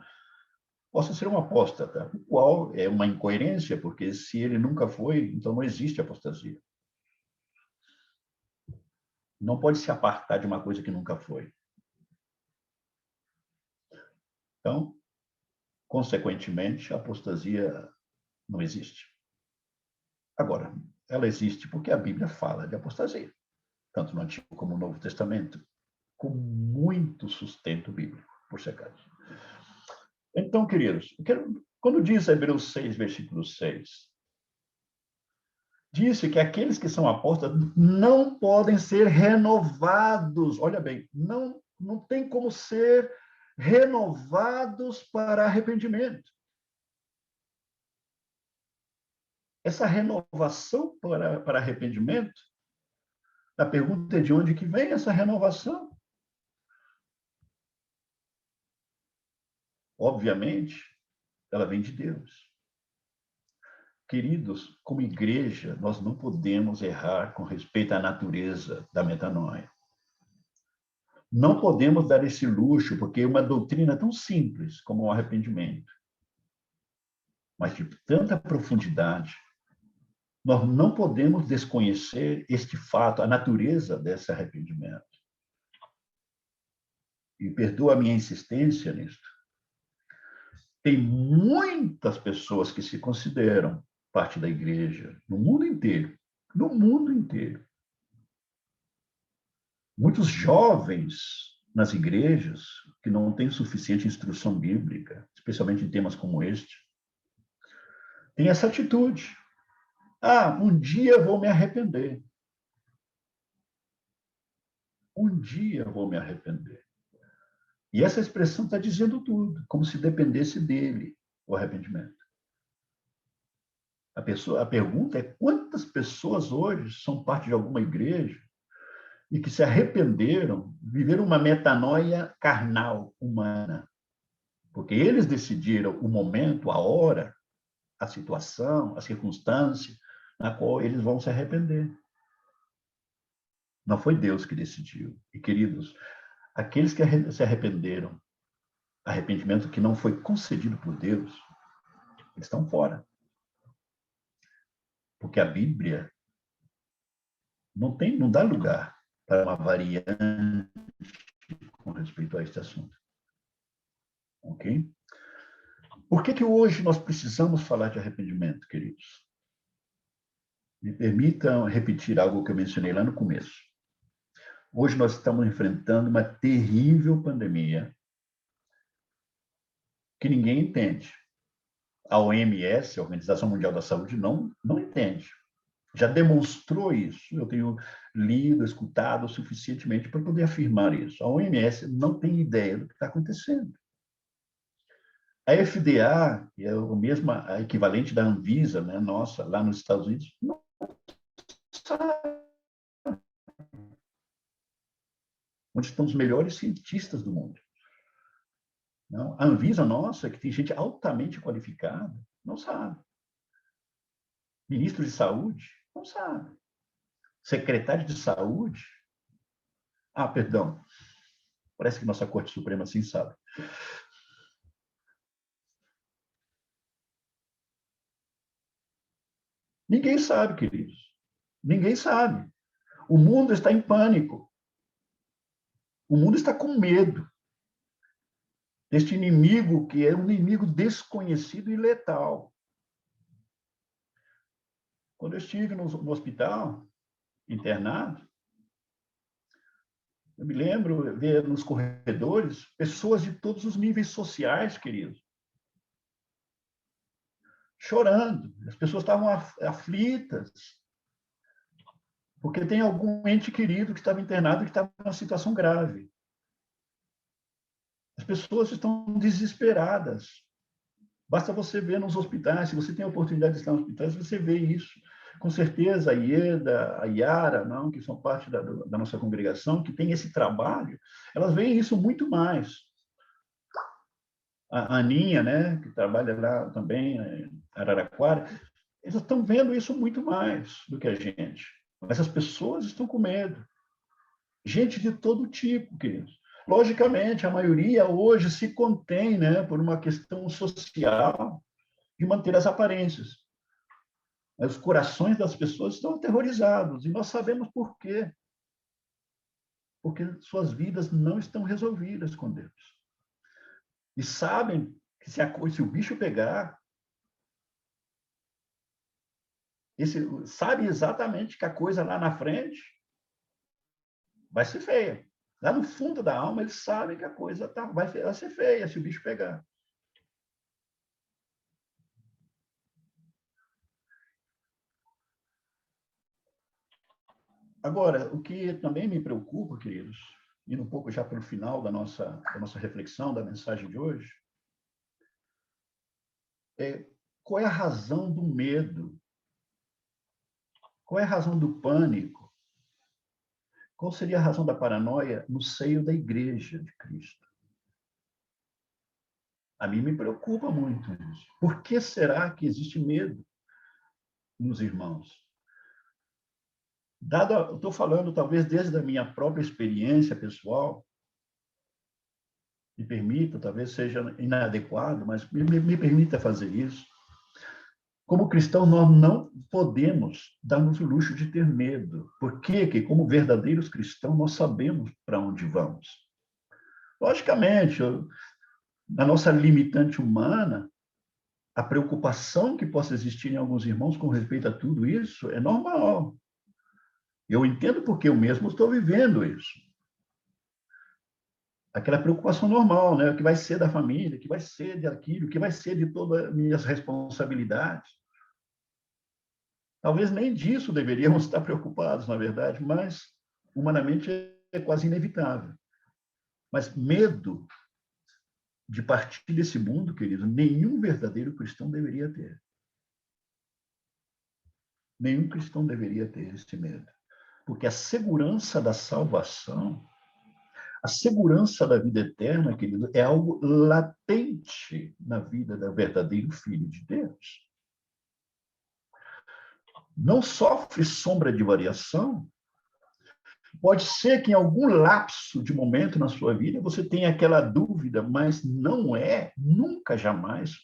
possa ser um apóstata, o qual é uma incoerência, porque se ele nunca foi, então não existe apostasia. Não pode se apartar de uma coisa que nunca foi. Então, consequentemente, a apostasia não existe. Agora, ela existe porque a Bíblia fala de apostasia, tanto no Antigo como no Novo Testamento, com muito sustento bíblico, por ser acaso. Então, queridos, quando diz Hebreus 6, versículo 6, disse que aqueles que são apóstolos não podem ser renovados. Olha bem, não tem como ser renovados para arrependimento. Essa renovação para arrependimento, a pergunta é de onde que vem essa renovação? Obviamente, ela vem de Deus. Queridos, como igreja, nós não podemos errar com respeito à natureza da metanoia. Não podemos dar esse luxo, porque uma doutrina tão simples como o arrependimento, mas de tanta profundidade, nós não podemos desconhecer este fato, a natureza desse arrependimento. E perdoa a minha insistência nisto. Tem muitas pessoas que se consideram parte da igreja, no mundo inteiro. No mundo inteiro. Muitos jovens nas igrejas que não têm suficiente instrução bíblica, especialmente em temas como este, têm essa atitude. Um dia eu vou me arrepender. Um dia eu vou me arrepender. E essa expressão está dizendo tudo, como se dependesse dele o arrependimento. A pergunta é quantas pessoas hoje são parte de alguma igreja e que se arrependeram, viveram uma metanoia carnal, humana. Porque eles decidiram o momento, a hora, a situação, a circunstância na qual eles vão se arrepender. Não foi Deus que decidiu. E, queridos, aqueles que se arrependeram, arrependimento que não foi concedido por Deus, eles estão fora. Porque a Bíblia não dá lugar para uma variante com respeito a este assunto. Ok? Por que hoje nós precisamos falar de arrependimento, queridos? Me permitam repetir algo que eu mencionei lá no começo. Hoje nós estamos enfrentando uma terrível pandemia que ninguém entende. A OMS, a Organização Mundial da Saúde, não entende. Já demonstrou isso. Eu tenho lido, escutado suficientemente para poder afirmar isso. A OMS não tem ideia do que está acontecendo. A FDA, que é a equivalente da Anvisa, né, nossa, lá nos Estados Unidos, não sabe onde estão os melhores cientistas do mundo. Não, a Anvisa nossa, que tem gente altamente qualificada, não sabe. Ministro de Saúde, não sabe. Secretário de Saúde, perdão, parece que nossa Corte Suprema sim sabe. Ninguém sabe, queridos. Ninguém sabe. O mundo está em pânico. O mundo está com medo deste inimigo que é um inimigo desconhecido e letal. Quando eu estive no hospital, internado, eu me lembro ver nos corredores pessoas de todos os níveis sociais, queridos, chorando. As pessoas estavam aflitas, porque tem algum ente querido que estava internado que estava em uma situação grave. As pessoas estão desesperadas. Basta você ver nos hospitais, se você tem a oportunidade de estar nos hospitais, você vê isso. Com certeza, a Ieda, a Yara, não, que são parte da nossa congregação, que tem esse trabalho, elas veem isso muito mais. A Aninha, né, que trabalha lá também, em Araraquara, eles estão vendo isso muito mais do que a gente. Mas as pessoas estão com medo. Gente de todo tipo, queridos. Logicamente, a maioria hoje se contém, né, por uma questão social de manter as aparências. Mas os corações das pessoas estão aterrorizados, e nós sabemos por quê. Porque suas vidas não estão resolvidas com Deus. E sabem que se o bicho pegar, sabe exatamente que a coisa lá na frente vai ser feia. Lá no fundo da alma, eles sabem que a coisa vai ser feia se o bicho pegar. Agora, o que também me preocupa, queridos, indo um pouco já para o final da nossa reflexão, da mensagem de hoje, é qual é a razão do medo? Qual é a razão do pânico? Qual seria a razão da paranoia no seio da igreja de Cristo? A mim me preocupa muito isso. Por que será que existe medo nos irmãos? Estou falando talvez desde a minha própria experiência pessoal, me permita, talvez seja inadequado, mas me permita fazer isso. Como cristão, nós não podemos dar-nos o luxo de ter medo. Por quê? Porque, como verdadeiros cristãos, nós sabemos para onde vamos. Logicamente, na nossa limitante humana, a preocupação que possa existir em alguns irmãos com respeito a tudo isso é normal. Eu entendo porque eu mesmo estou vivendo isso. Aquela preocupação normal, né? O que vai ser da família, o que vai ser daquilo, o que vai ser de todas as minhas responsabilidades. Talvez nem disso deveríamos estar preocupados, na verdade, mas humanamente é quase inevitável. Mas medo de partir desse mundo, querido, nenhum verdadeiro cristão deveria ter. Nenhum cristão deveria ter esse medo. Porque a segurança da salvação, a segurança da vida eterna, querido, é algo latente na vida do verdadeiro Filho de Deus. Não sofre sombra de variação. Pode ser que em algum lapso de momento na sua vida você tenha aquela dúvida, mas não é, nunca, jamais,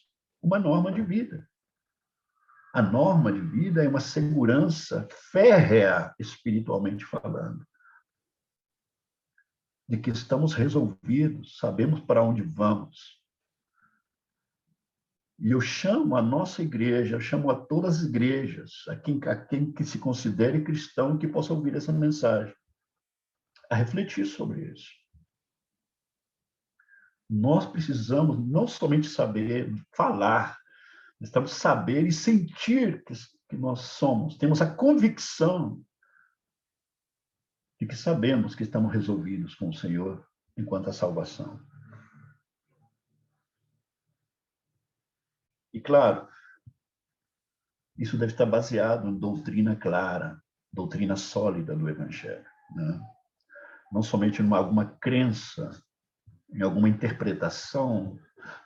uma norma de vida. A norma de vida é uma segurança férrea, espiritualmente falando, de que estamos resolvidos, sabemos para onde vamos. E eu chamo a nossa igreja, eu chamo a todas as igrejas, a quem que se considere cristão que possa ouvir essa mensagem, a refletir sobre isso. Nós precisamos não somente saber falar, estamos saber e sentir que nós somos, temos a convicção de que sabemos que estamos resolvidos com o Senhor enquanto a salvação. E, claro, isso deve estar baseado em doutrina clara, doutrina sólida do Evangelho, né? Não somente em alguma crença, em alguma interpretação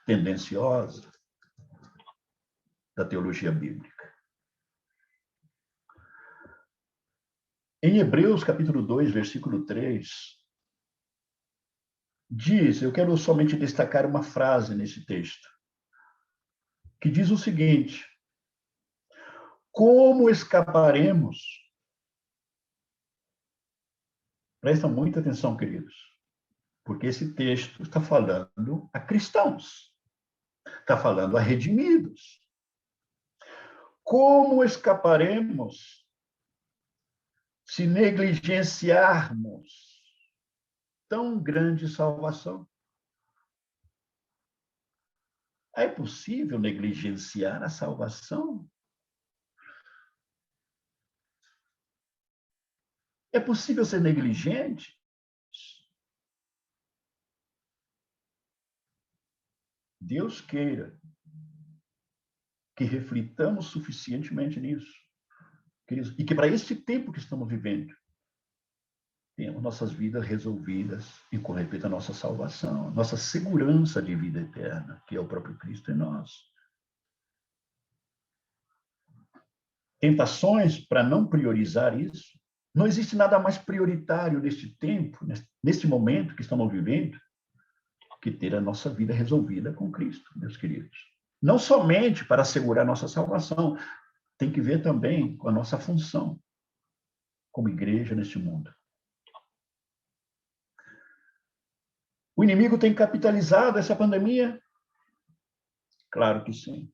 tendenciosa da teologia bíblica. Em Hebreus, capítulo 2, versículo 3, diz, eu quero somente destacar uma frase nesse texto, que diz o seguinte: como escaparemos? Prestam muita atenção, queridos, porque esse texto está falando a cristãos, está falando a redimidos. Como escaparemos se negligenciarmos tão grande salvação? É possível negligenciar a salvação? É possível ser negligente? Deus queira que reflitamos suficientemente nisso, queridos, e que para este tempo que estamos vivendo, tenhamos nossas vidas resolvidas e com respeito à nossa salvação, nossa segurança de vida eterna, que é o próprio Cristo em nós. Tentações para não priorizar isso. Não existe nada mais prioritário neste tempo, neste momento que estamos vivendo, que ter a nossa vida resolvida com Cristo, meus queridos. Não somente para assegurar nossa salvação, tem que ver também com a nossa função como igreja neste mundo. O inimigo tem capitalizado essa pandemia? Claro que sim.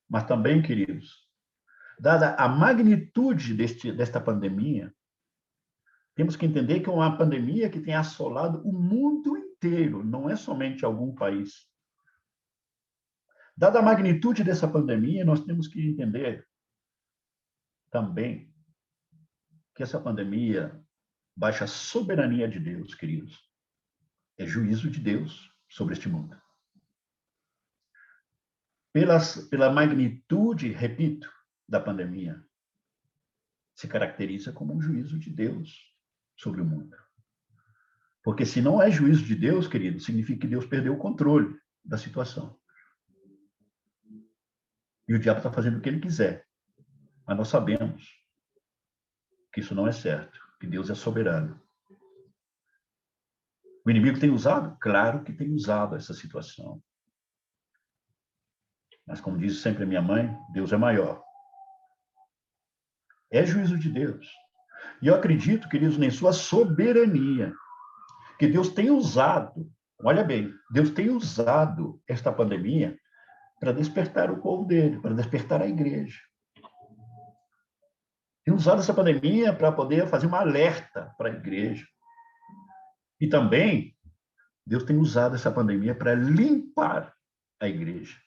Mas também, queridos, dada a magnitude desta pandemia, temos que entender que é uma pandemia que tem assolado o mundo inteiro, não é somente algum país. Dada a magnitude dessa pandemia, nós temos que entender também que essa pandemia baixa a soberania de Deus, queridos. É juízo de Deus sobre este mundo. Pela magnitude, repito, da pandemia, se caracteriza como um juízo de Deus sobre o mundo. Porque se não é juízo de Deus, querido, significa que Deus perdeu o controle da situação. E o diabo está fazendo o que ele quiser. Mas nós sabemos que isso não é certo, que Deus é soberano. O inimigo tem usado? Claro que tem usado essa situação. Mas, como diz sempre a minha mãe, Deus é maior. É juízo de Deus. E eu acredito, queridos, em sua soberania, que Deus tem usado, olha bem, Deus tem usado esta pandemia para despertar o povo dele, para despertar a igreja. Tem usado essa pandemia para poder fazer uma alerta para a igreja. E também, Deus tem usado essa pandemia para limpar a igreja.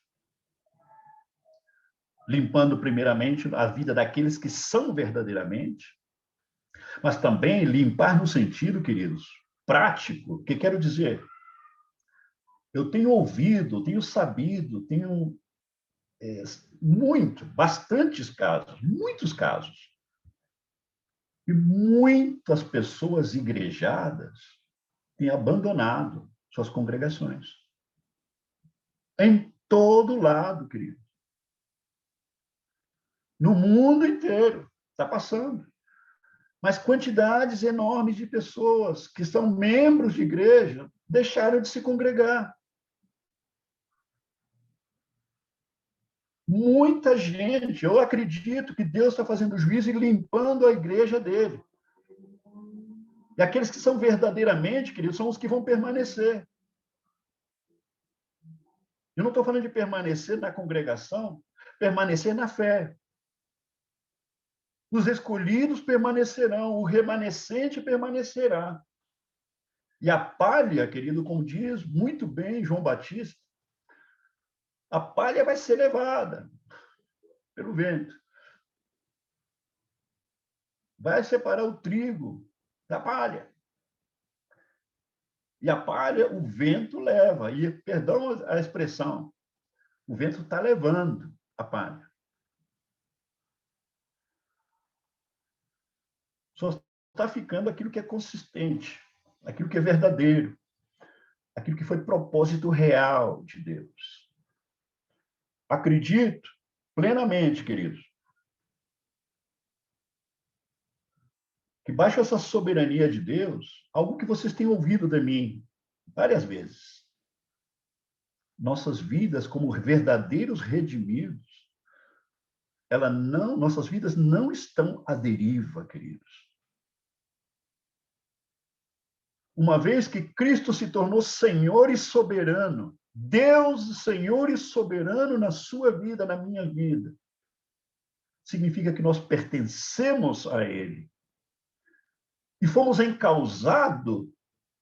Limpando primeiramente a vida daqueles que são verdadeiramente, mas também limpar no sentido, queridos, prático. Que quero dizer? Eu tenho ouvido, tenho sabido, tenho bastantes casos, muitos casos, e muitas pessoas igrejadas têm abandonado suas congregações. Em todo lado, querido. No mundo inteiro está passando. Mas quantidades enormes de pessoas que são membros de igreja deixaram de se congregar. Muita gente, eu acredito que Deus está fazendo juízo e limpando a igreja dele. E aqueles que são verdadeiramente, queridos, são os que vão permanecer. Eu não estou falando de permanecer na congregação, permanecer na fé. Os escolhidos permanecerão, o remanescente permanecerá. E a palha, querido, como diz muito bem João Batista, a palha vai ser levada pelo vento. Vai separar o trigo da palha. E a palha, o vento leva. E, perdão a expressão, o vento está levando a palha. Só está ficando aquilo que é consistente, aquilo que é verdadeiro, aquilo que foi propósito real de Deus. Acredito plenamente, queridos, que baixo essa soberania de Deus, algo que vocês têm ouvido de mim várias vezes, nossas vidas como verdadeiros redimidos, nossas vidas não estão à deriva, queridos. Uma vez que Cristo se tornou Senhor e soberano, Deus, Senhor e soberano na sua vida, na minha vida, significa que nós pertencemos a Ele. E fomos encausados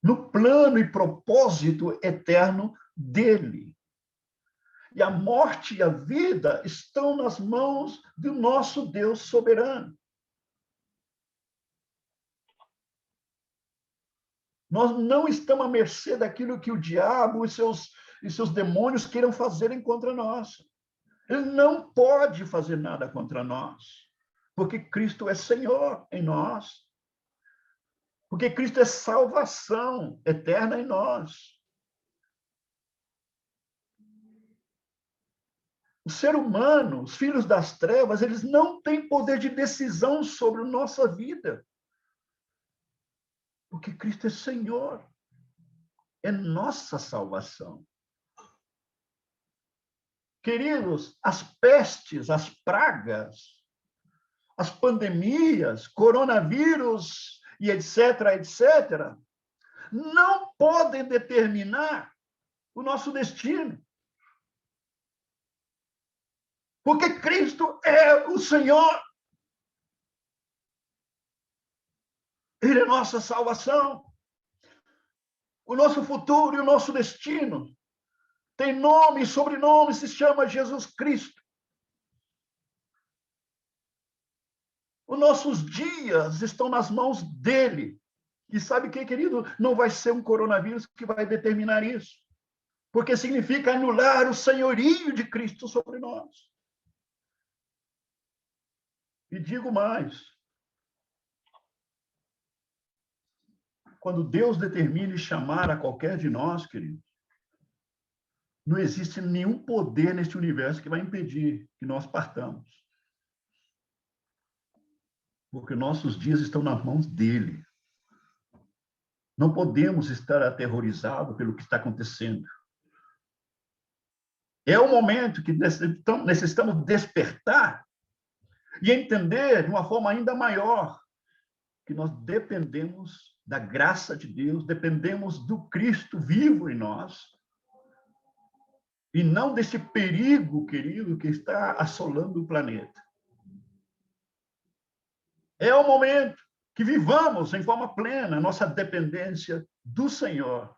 no plano e propósito eterno dele. E a morte e a vida estão nas mãos do nosso Deus soberano. Nós não estamos à mercê daquilo que o diabo e seus demônios queiram fazer contra nós. Ele não pode fazer nada contra nós, porque Cristo é Senhor em nós, porque Cristo é salvação eterna em nós. O ser humano, os filhos das trevas, eles não têm poder de decisão sobre a nossa vida, porque Cristo é Senhor, é nossa salvação. Queridos, as pestes, as pragas, as pandemias, coronavírus e etc., etc., não podem determinar o nosso destino. Porque Cristo é o Senhor. Ele é nossa salvação. O nosso futuro e o nosso destino tem nome e sobrenome, se chama Jesus Cristo. Os nossos dias estão nas mãos dele. E sabe o que, querido? Não vai ser um coronavírus que vai determinar isso. Porque significa anular o senhorio de Cristo sobre nós. E digo mais. Quando Deus determine chamar a qualquer de nós, querido, não existe nenhum poder neste universo que vai impedir que nós partamos. Porque nossos dias estão nas mãos dele. Não podemos estar aterrorizados pelo que está acontecendo. É o momento que necessitamos despertar e entender de uma forma ainda maior que nós dependemos da graça de Deus, dependemos do Cristo vivo em nós, e não desse perigo, querido, que está assolando o planeta. É o momento que vivamos em forma plena nossa dependência do Senhor.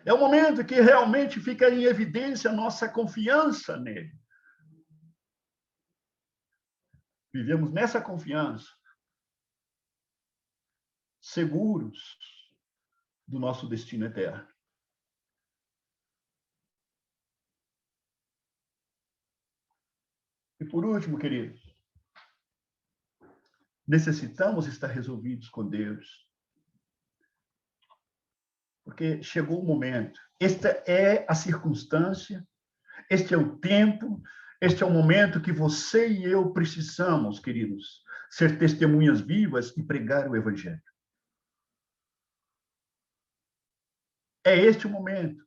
É o momento que realmente fica em evidência a nossa confiança nele. Vivemos nessa confiança, seguros do nosso destino eterno. E por último, queridos, necessitamos estar resolvidos com Deus. Porque chegou o momento. Esta é a circunstância, este é o tempo, este é o momento que você e eu precisamos, queridos, ser testemunhas vivas e pregar o Evangelho. É este o momento.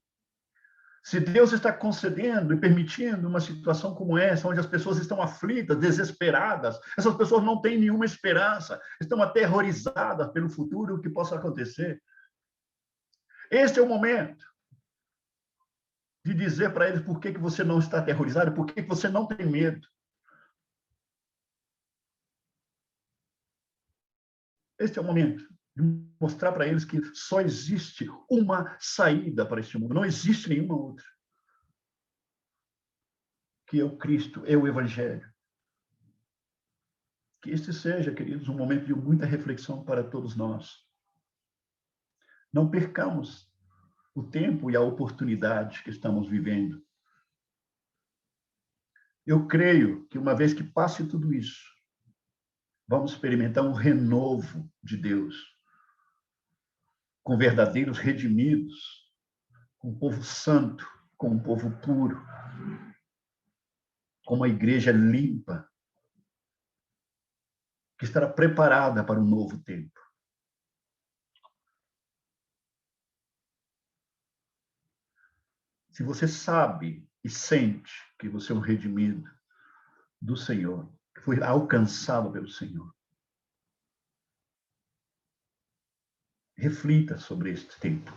Se Deus está concedendo e permitindo uma situação como essa, onde as pessoas estão aflitas, desesperadas, essas pessoas não têm nenhuma esperança, estão aterrorizadas pelo futuro que possa acontecer. Este é o momento de dizer para eles por que você não está aterrorizado, por que você não tem medo. Este é o momento de mostrar para eles que só existe uma saída para este mundo, não existe nenhuma outra. Que é o Cristo, é o Evangelho. Que este seja, queridos, um momento de muita reflexão para todos nós. Não percamos o tempo e a oportunidade que estamos vivendo. Eu creio que uma vez que passe tudo isso, vamos experimentar um renovo de Deus, com verdadeiros redimidos, com um povo santo, com um povo puro, com uma igreja limpa, que estará preparada para um novo tempo. Se você sabe e sente que você é um redimido do Senhor, que foi alcançado pelo Senhor, reflita sobre este tempo.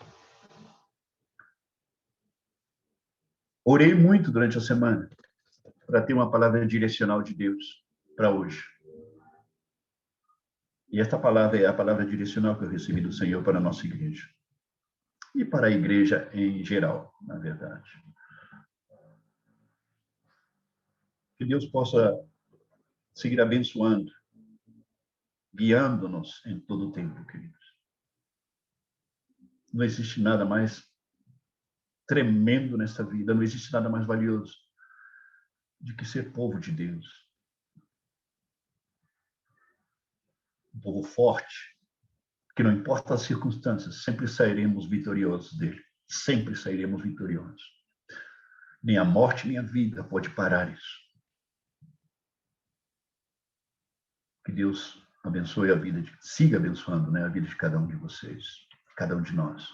Orei muito durante a semana para ter uma palavra direcional de Deus para hoje. E esta palavra é a palavra direcional que eu recebi do Senhor para a nossa igreja. E para a igreja em geral, na verdade. Que Deus possa seguir abençoando, guiando-nos em todo o tempo, queridos. Não existe nada mais tremendo nessa vida, não existe nada mais valioso de que ser povo de Deus, um povo forte, que não importa as circunstâncias, sempre sairemos vitoriosos dele. Sempre sairemos vitoriosos. Nem a morte, nem a vida pode parar isso. Que Deus abençoe a vida, siga abençoando, né, a vida de cada um de vocês, cada um de nós.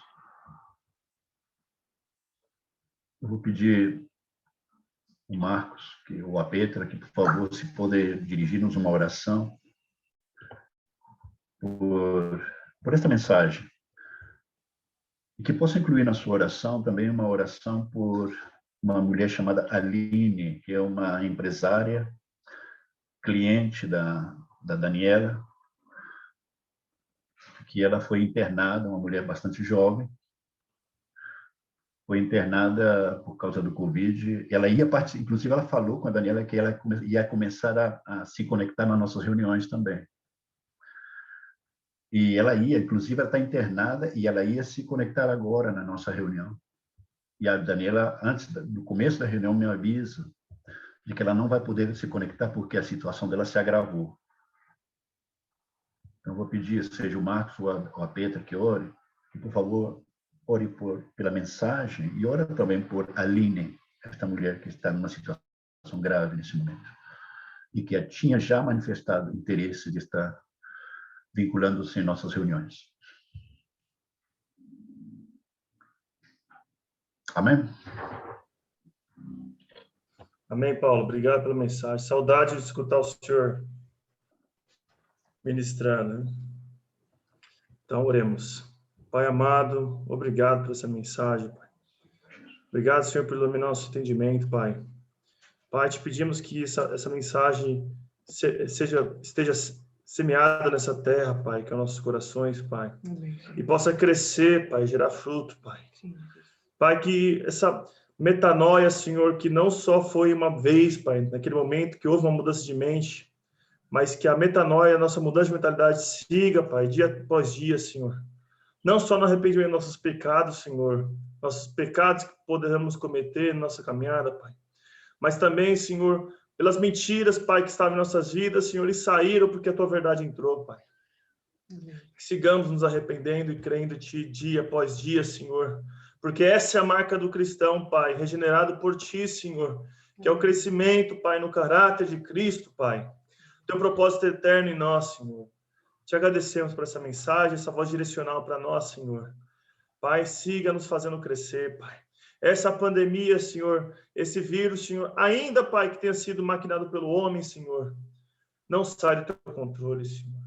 Eu vou pedir o Marcos, ou a Petra, que, por favor, se puder dirigir-nos uma oração por esta mensagem. E que possa incluir na sua oração também uma oração por uma mulher chamada Aline, que é uma empresária, cliente da Daniela, que ela foi internada, uma mulher bastante jovem, foi internada por causa do Covid. Ela ia participar, inclusive ela falou com a Daniela que ela ia começar a se conectar nas nossas reuniões também. E ela ia, inclusive ela está internada e ela ia se conectar agora na nossa reunião. E a Daniela, antes do começo da reunião, me avisa de que ela não vai poder se conectar porque a situação dela se agravou. Então, eu vou pedir, seja o Marcos ou a Petra que ore, que, por favor, ore pela mensagem e ore também por Aline, esta mulher que está numa situação grave nesse momento e que tinha já manifestado interesse de estar vinculando-se em nossas reuniões. Amém? Amém, Paulo. Obrigado pela mensagem. Saudade de escutar o senhor ministrando, né? Então, oremos. Pai amado, obrigado por essa mensagem, Pai. Obrigado, Senhor, por iluminar nosso entendimento, Pai. Pai, te pedimos que essa mensagem esteja semeada nessa terra, Pai, que é os nossos corações, Pai. Amém. E possa crescer, Pai, gerar fruto, Pai. Sim. Pai, que essa metanoia, Senhor, que não só foi uma vez, Pai, naquele momento que houve uma mudança de mente, mas que a metanoia, a nossa mudança de mentalidade siga, Pai, dia após dia, Senhor. Não só no arrependimento dos nossos pecados, Senhor, nossos pecados que podemos cometer na nossa caminhada, Pai, mas também, Senhor, pelas mentiras, Pai, que estavam em nossas vidas, Senhor, e saíram porque a Tua verdade entrou, Pai. Que sigamos nos arrependendo e crendo em Ti dia após dia, Senhor, porque essa é a marca do cristão, Pai, regenerado por Ti, Senhor, que é o crescimento, Pai, no caráter de Cristo, Pai. Teu propósito eterno em nós, Senhor. Te agradecemos por essa mensagem, essa voz direcional para nós, Senhor. Pai, siga nos fazendo crescer, Pai. Essa pandemia, Senhor, esse vírus, Senhor, ainda, Pai, que tenha sido maquinado pelo homem, Senhor, não sai do teu controle, Senhor.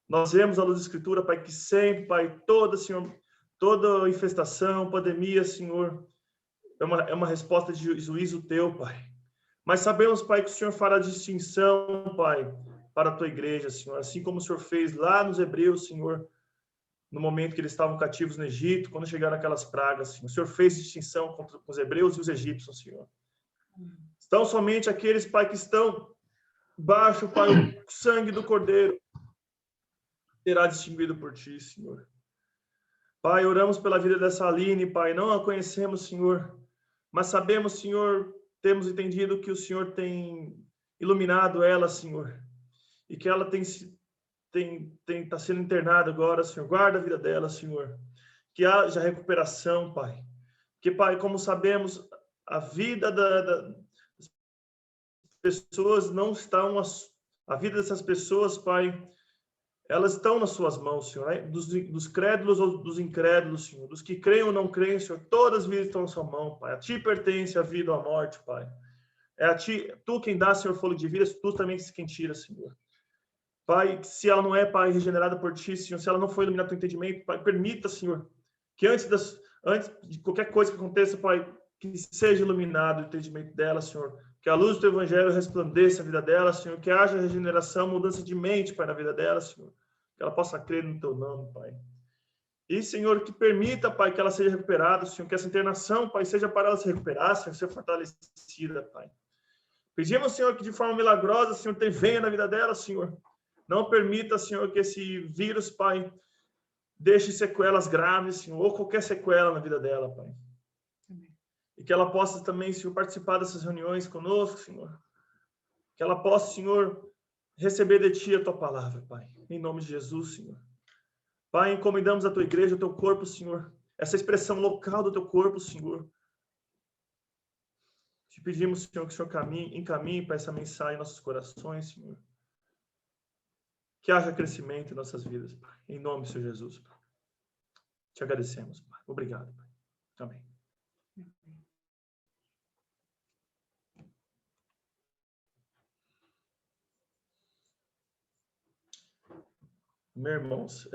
Nós vemos a luz da Escritura, Pai, que sempre, Pai, toda infestação, pandemia, Senhor, é uma resposta de juízo teu, Pai. Mas sabemos, Pai, que o Senhor fará distinção, Pai, para a tua igreja, Senhor, assim como o Senhor fez lá nos Hebreus, Senhor, no momento que eles estavam cativos no Egito, quando chegaram aquelas pragas, Senhor. O Senhor fez distinção com os hebreus e os egípcios, Senhor. Estão somente aqueles, Pai, que estão baixo, Pai, o sangue do Cordeiro será distinguido por Ti, Senhor. Pai, oramos pela vida dessa Aline, Pai, não a conhecemos, Senhor, mas sabemos, Senhor, temos entendido que o Senhor tem iluminado ela, Senhor, e que ela está sendo internada agora, Senhor. Guarda a vida dela, Senhor. Que haja recuperação, Pai. Que, Pai, como sabemos, a vida das pessoas não estão... A vida dessas pessoas, Pai, elas estão nas suas mãos, Senhor. Né? Dos crédulos ou dos incrédulos, Senhor. Dos que creem ou não creem, Senhor. Todas as vidas estão na sua mão, Pai. A Ti pertence a vida ou a morte, Pai. É a Ti, Tu quem dá, Senhor, fôlego de vida. Tu também quem tira, Senhor. Pai, se ela não é, Pai, regenerada por Ti, Senhor, se ela não foi iluminada pelo entendimento, Pai, permita, Senhor, que antes de qualquer coisa que aconteça, Pai, que seja iluminado o entendimento dela, Senhor, que a luz do Teu Evangelho resplandeça a vida dela, Senhor, que haja regeneração, mudança de mente, Pai, na vida dela, Senhor, que ela possa crer no Teu nome, Pai. E, Senhor, que permita, Pai, que ela seja recuperada, Senhor, que essa internação, Pai, seja para ela se recuperar, Senhor, ser fortalecida, Pai. Pedimos, Senhor, que de forma milagrosa, Senhor, venha na vida dela, Senhor. Não permita, Senhor, que esse vírus, Pai, deixe sequelas graves, Senhor, ou qualquer sequela na vida dela, Pai. Amém. e que ela possa também, Senhor, participar dessas reuniões conosco, Senhor. Que ela possa, Senhor, receber de Ti a Tua palavra, Pai. Em nome de Jesus, Senhor. Pai, encomendamos a Tua igreja, o Teu corpo, Senhor. Essa expressão local do Teu corpo, Senhor. Te pedimos, Senhor, que o Senhor encaminhe para essa mensagem em nossos corações, Senhor. Que haja crescimento em nossas vidas, Pai. Em nome de Senhor Jesus, Pai. Te agradecemos, Pai. Obrigado, Pai. Amém. Meus irmãos,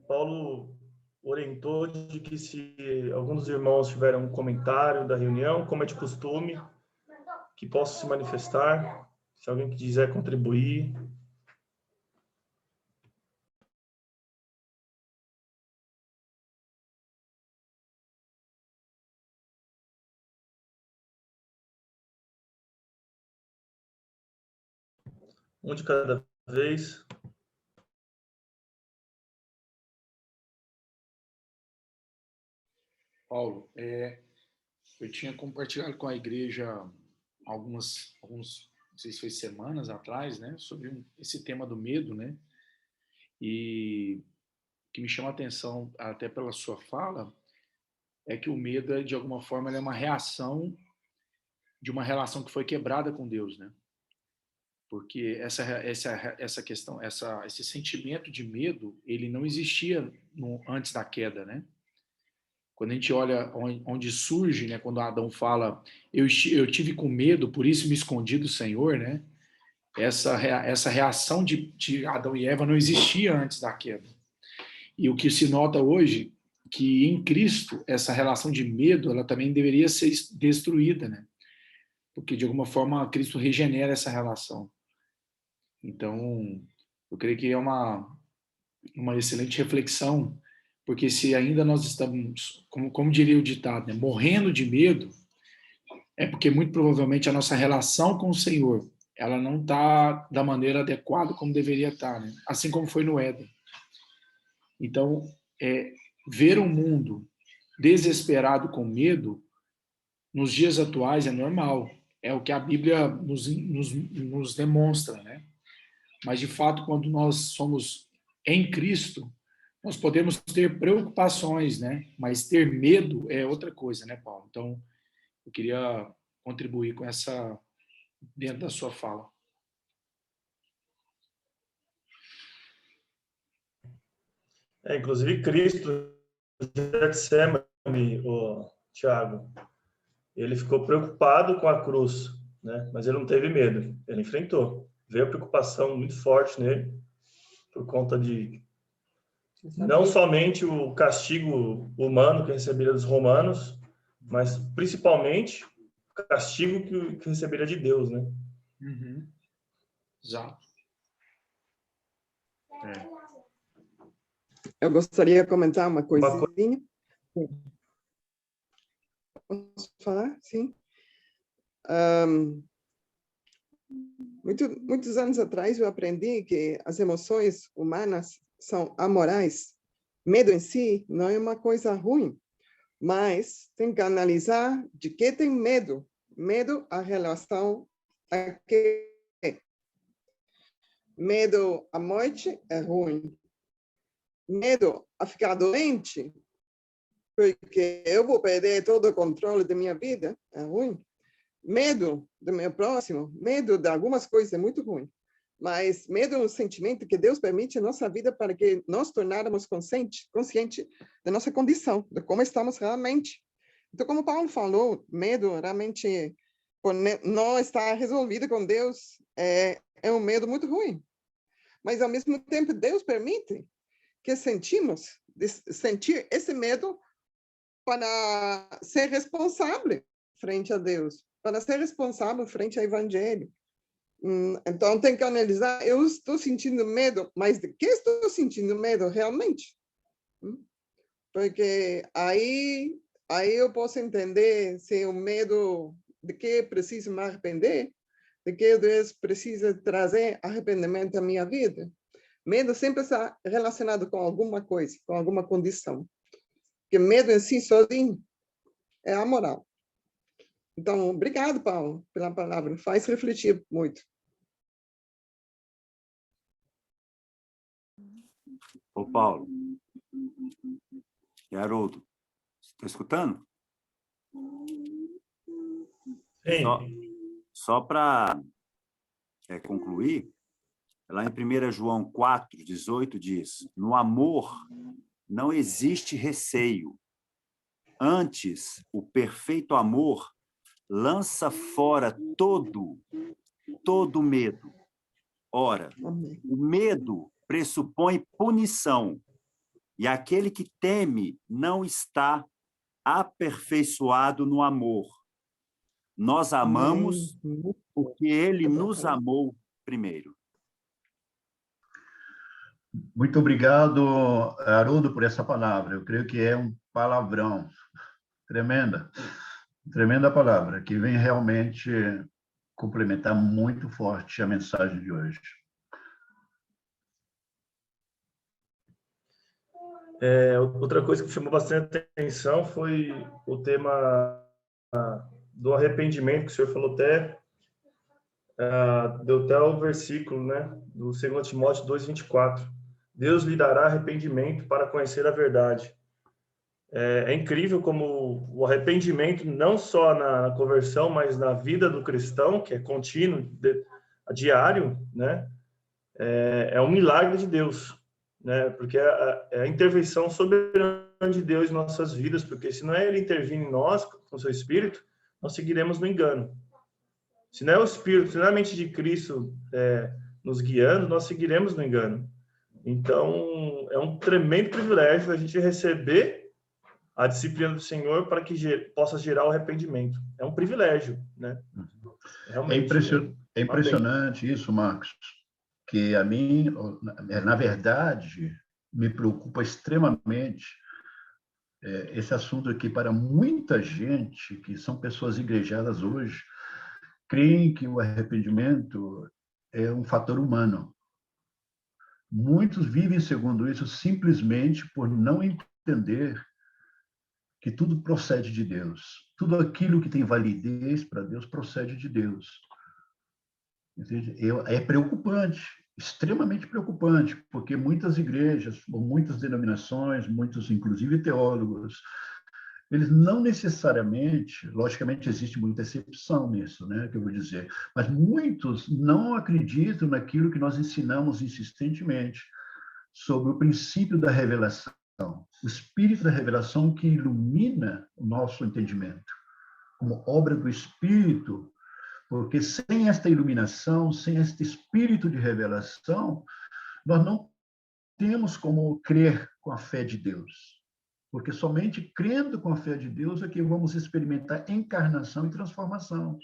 Paulo orientou de que se alguns dos irmãos tiverem um comentário da reunião, como é de costume, que possa se manifestar. Se alguém quiser contribuir. Um de cada vez. Paulo, eu tinha compartilhado com a igreja alguns, não sei se foi semanas atrás, né, sobre esse tema do medo, né, e o que me chama a atenção, até pela sua fala, é que o medo, de alguma forma, ele é uma reação de uma relação que foi quebrada com Deus, né? Porque essa questão, esse sentimento de medo, ele não existia antes da queda, né? Quando a gente olha onde surge, né? Quando Adão fala, eu tive com medo, por isso me escondi do Senhor, né? Essa reação de Adão e Eva não existia antes da queda. E o que se nota hoje, que em Cristo, essa relação de medo, ela também deveria ser destruída, né? Porque, de alguma forma, Cristo regenera essa relação. Então, eu creio que é uma excelente reflexão, porque se ainda nós estamos, como diria o ditado, né, morrendo de medo, é porque muito provavelmente a nossa relação com o Senhor, ela não está da maneira adequada como deveria estar, né? Assim como foi no Éden. Então, ver um mundo desesperado com medo, nos dias atuais é normal, é o que a Bíblia nos demonstra, né? Mas, de fato, quando nós somos em Cristo, nós podemos ter preocupações, né? Mas ter medo é outra coisa, né, Paulo? Então, eu queria contribuir com essa, dentro da sua fala. Inclusive, Cristo, Getsemane, o Tiago, ele ficou preocupado com a cruz, né? Mas ele não teve medo, ele enfrentou. Veio a preocupação muito forte nele, por conta de não somente o castigo humano que receberia dos romanos, mas principalmente o castigo que receberia de Deus, né? Uhum. Exato. Eu gostaria de comentar uma coisinha. Posso falar? Sim. Muitos anos atrás eu aprendi que as emoções humanas são amorais. Medo em si não é uma coisa ruim, mas tem que analisar de que tem medo. Medo a relação a que medo à morte é ruim. Medo a ficar doente, porque eu vou perder todo o controle da minha vida, é ruim. Medo do meu próximo, medo de algumas coisas é muito ruim. Mas medo é um sentimento que Deus permite em nossa vida para que nós tornáramos consciente da nossa condição, de como estamos realmente. Então, como Paulo falou, medo realmente, por não estar resolvido com Deus, é um medo muito ruim. Mas, ao mesmo tempo, Deus permite que sentir esse medo para ser responsável frente a Deus, para ser responsável frente ao Evangelho. Então, tem que analisar, eu estou sentindo medo, mas de que estou sentindo medo realmente? Porque aí eu posso entender se o medo de que preciso me arrepender, de que Deus precisa trazer arrependimento à minha vida. Medo sempre está relacionado com alguma coisa, com alguma condição. Porque medo em si sozinho é amoral. Então, obrigado, Paulo, pela palavra. Faz refletir muito. Ô, Paulo. E Haroldo, está escutando? Só para concluir, lá em 1 João 4:18 diz: no amor não existe receio. Antes, o perfeito amor lança fora todo medo. Ora, Amém. o medo pressupõe punição, e aquele que teme não está aperfeiçoado no amor. Nós amamos porque ele nos amou primeiro. Muito obrigado, Haroldo, por essa palavra. Eu creio que é um palavrão. Tremenda palavra, que vem realmente complementar muito forte a mensagem de hoje. Outra coisa que chamou bastante atenção foi o tema do arrependimento, que o senhor falou deu até o versículo, né, do 2 Timóteo 2:24. Deus lhe dará arrependimento para conhecer a verdade. É incrível como o arrependimento, não só na conversão, mas na vida do cristão, que é contínuo, diário, né, é um milagre de Deus, né, porque é a intervenção soberana de Deus em nossas vidas, porque se não é Ele intervindo em nós, com o seu Espírito, nós seguiremos no engano. Se não é o Espírito, se não é a mente de Cristo nos guiando, nós seguiremos no engano. Então, é um tremendo privilégio a gente receber a disciplina do Senhor para que possa gerar o arrependimento. É um privilégio, né? Realmente, é impressionante isso, Marcos, que a mim, na verdade, me preocupa extremamente esse assunto aqui para muita gente, que são pessoas igrejadas hoje, creem que o arrependimento é um fator humano. Muitos vivem segundo isso simplesmente por não entender que tudo procede de Deus. Tudo aquilo que tem validez para Deus procede de Deus. Entende? É preocupante, extremamente preocupante, porque muitas igrejas, ou muitas denominações, muitos, inclusive teólogos, eles não necessariamente, logicamente existe muita exceção nisso, né, que eu vou dizer, mas muitos não acreditam naquilo que nós ensinamos insistentemente sobre o princípio da revelação, o espírito da revelação que ilumina o nosso entendimento, como obra do Espírito, porque sem esta iluminação, sem este espírito de revelação, nós não temos como crer com a fé de Deus. Porque somente crendo com a fé de Deus é que vamos experimentar encarnação e transformação.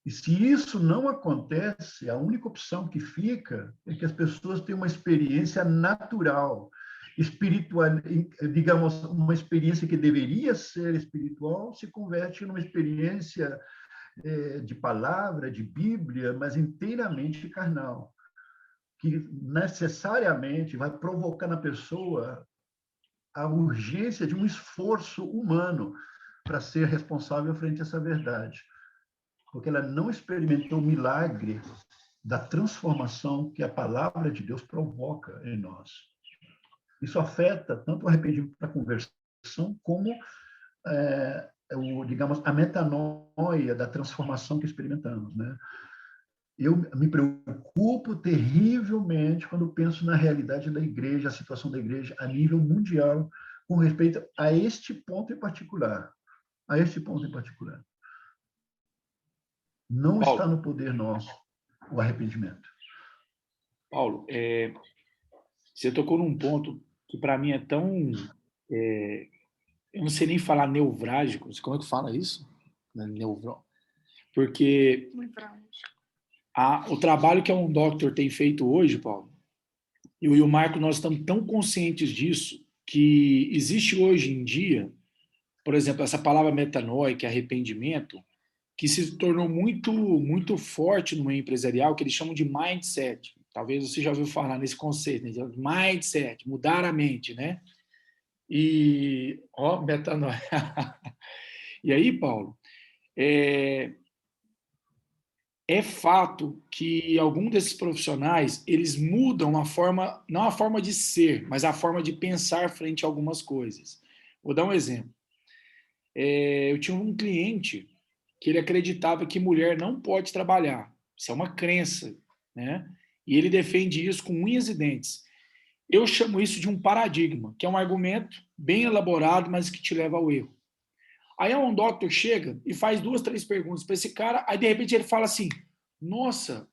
E se isso não acontece, a única opção que fica é que as pessoas tenham uma experiência natural, espiritual, digamos, uma experiência que deveria ser espiritual, se converte numa experiência de palavra, de Bíblia, mas inteiramente carnal, que necessariamente vai provocar na pessoa a urgência de um esforço humano para ser responsável frente a essa verdade, porque ela não experimentou o milagre da transformação que a palavra de Deus provoca em nós. Isso afeta tanto o arrependimento para a conversão, como digamos, a metanoia da transformação que experimentamos, né? Eu me preocupo terrivelmente quando penso na realidade da igreja, a situação da igreja a nível mundial, com respeito a este ponto em particular. A este ponto em particular. Não Paulo, está no poder nosso o arrependimento. Paulo, você tocou num ponto que para mim é tão... eu não sei nem falar nevrálgico, como é que fala isso? Porque o trabalho que a Doctor tem feito hoje, Paulo, eu e o Marco, nós estamos tão conscientes disso que existe hoje em dia, por exemplo, essa palavra metanoia, que é arrependimento, que se tornou muito forte no meio empresarial, que eles chamam de mindset. Talvez você já ouviu falar nesse conceito, né? Mindset, mudar a mente, né? E, metanoia. E aí, Paulo, É fato que algum desses profissionais, eles mudam a forma, não a forma de ser, mas a forma de pensar frente a algumas coisas. Vou dar um exemplo. Eu tinha um cliente que ele acreditava que mulher não pode trabalhar. Isso é uma crença, né? E ele defende isso com unhas e dentes. Eu chamo isso de um paradigma, que é um argumento bem elaborado, mas que te leva ao erro. Aí um doctor chega e faz 2, 3 perguntas para esse cara, aí de repente ele fala assim, nossa,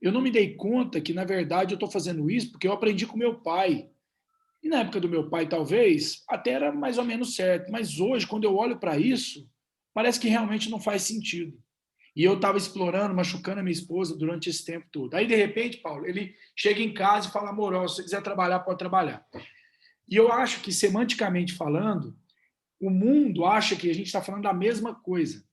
eu não me dei conta que, na verdade, eu estou fazendo isso porque eu aprendi com meu pai. E na época do meu pai, talvez, até era mais ou menos certo. Mas hoje, quando eu olho para isso, parece que realmente não faz sentido. E eu estava explorando, machucando a minha esposa durante esse tempo todo. Aí, de repente, Paulo, ele chega em casa e fala, amor, se você quiser trabalhar, pode trabalhar. E eu acho que, semanticamente falando, o mundo acha que a gente está falando da mesma coisa.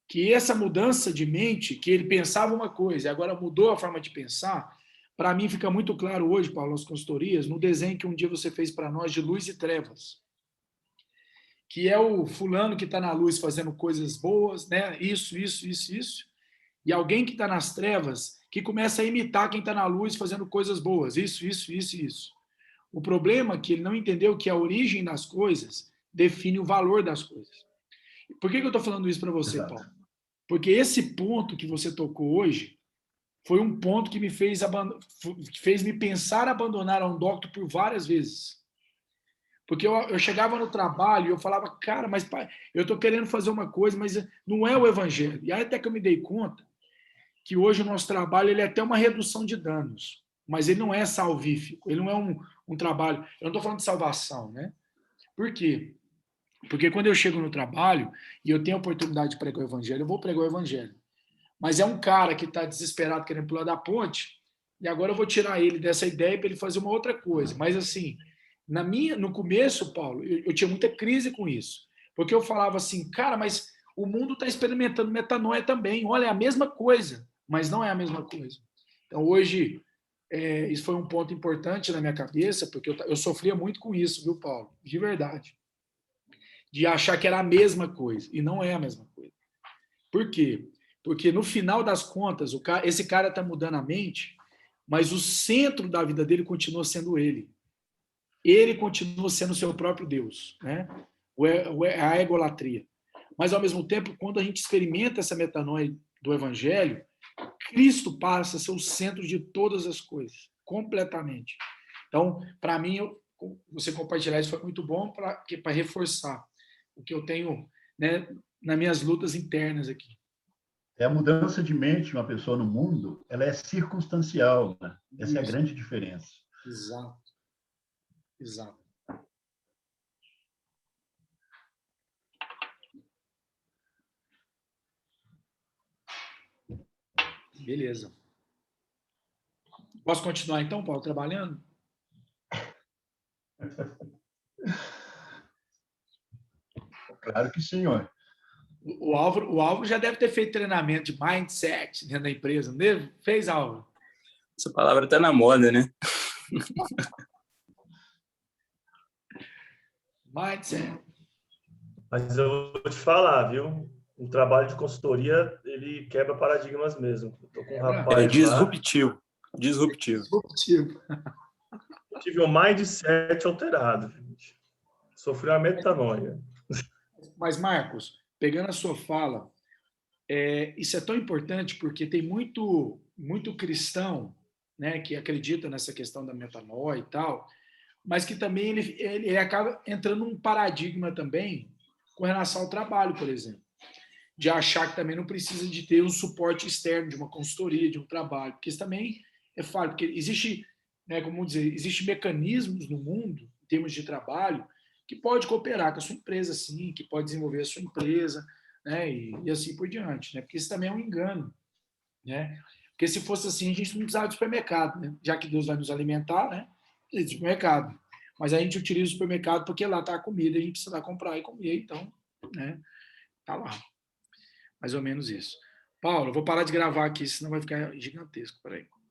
Que essa mudança de mente, que ele pensava uma coisa e agora mudou a forma de pensar, para mim fica muito claro hoje, Paulo, nas consultorias, no desenho que um dia você fez para nós de luz e trevas, que é o fulano que está na luz fazendo coisas boas, né? Isso, e alguém que está nas trevas que começa a imitar quem está na luz fazendo coisas boas, isso. O problema é que ele não entendeu que a origem das coisas define o valor das coisas. Por que eu estou falando isso para você, Exato. Paulo? Porque esse ponto que você tocou hoje foi um ponto que me fez me pensar abandonar a Undocto por várias vezes. Porque eu chegava no trabalho e eu falava, cara, mas pai, eu estou querendo fazer uma coisa, mas não é o evangelho. E aí até que eu me dei conta que hoje o nosso trabalho ele é até uma redução de danos, mas ele não é salvífico, ele não é um trabalho. Eu não estou falando de salvação, né? Por quê? Porque quando eu chego no trabalho e eu tenho a oportunidade de pregar o evangelho, eu vou pregar o evangelho. Mas é um cara que está desesperado querendo pular da ponte, e agora eu vou tirar ele dessa ideia para ele fazer uma outra coisa. Mas assim, no começo, Paulo, eu tinha muita crise com isso. Porque eu falava assim, cara, mas o mundo está experimentando metanoia também. Olha, é a mesma coisa, mas não é a mesma coisa. Então hoje, isso foi um ponto importante na minha cabeça, porque eu sofria muito com isso, viu, Paulo? De verdade. De achar que era a mesma coisa, e não é a mesma coisa. Por quê? Porque no final das contas, esse cara está mudando a mente, mas o centro da vida dele continua sendo ele. Ele continua sendo o seu próprio Deus, né? A egolatria. Mas, ao mesmo tempo, quando a gente experimenta essa metanoia do Evangelho, Cristo passa a ser o centro de todas as coisas, completamente. Então, para mim, você compartilhar isso foi muito bom para reforçar o que eu tenho, né, nas minhas lutas internas aqui. A mudança de mente de uma pessoa no mundo, ela é circunstancial, né? Essa é a grande diferença. Exato. Beleza. Posso continuar então, Paulo, trabalhando? Claro que sim, senhor. O Álvaro já deve ter feito treinamento de mindset dentro da empresa, não deve? Fez, Álvaro? Essa palavra está na moda, né? Mindset. Mas eu vou te falar, viu? O trabalho de consultoria, ele quebra paradigmas mesmo. Eu tô com um rapaz É disruptivo. Disruptivo. Eu tive um mindset alterado, gente. Sofri uma metanoia. Mas, Marcos, pegando a sua fala, isso é tão importante porque tem muito cristão, né, que acredita nessa questão da metanoia e tal, mas que também ele acaba entrando num paradigma também com relação ao trabalho, por exemplo, de achar que também não precisa de ter um suporte externo de uma consultoria, de um trabalho, porque isso também é falho, porque existe, né, como dizer, existe mecanismos no mundo, em termos de trabalho, que pode cooperar com a sua empresa, sim, que pode desenvolver a sua empresa, né, e assim por diante, né, porque isso também é um engano, né, porque se fosse assim, a gente não precisava de supermercado, né, já que Deus vai nos alimentar, né, precisa de supermercado, mas a gente utiliza o supermercado porque lá está a comida, a gente precisa comprar e comer, então, né, tá lá. Mais ou menos isso. Paulo, eu vou parar de gravar aqui, senão vai ficar gigantesco. Peraí.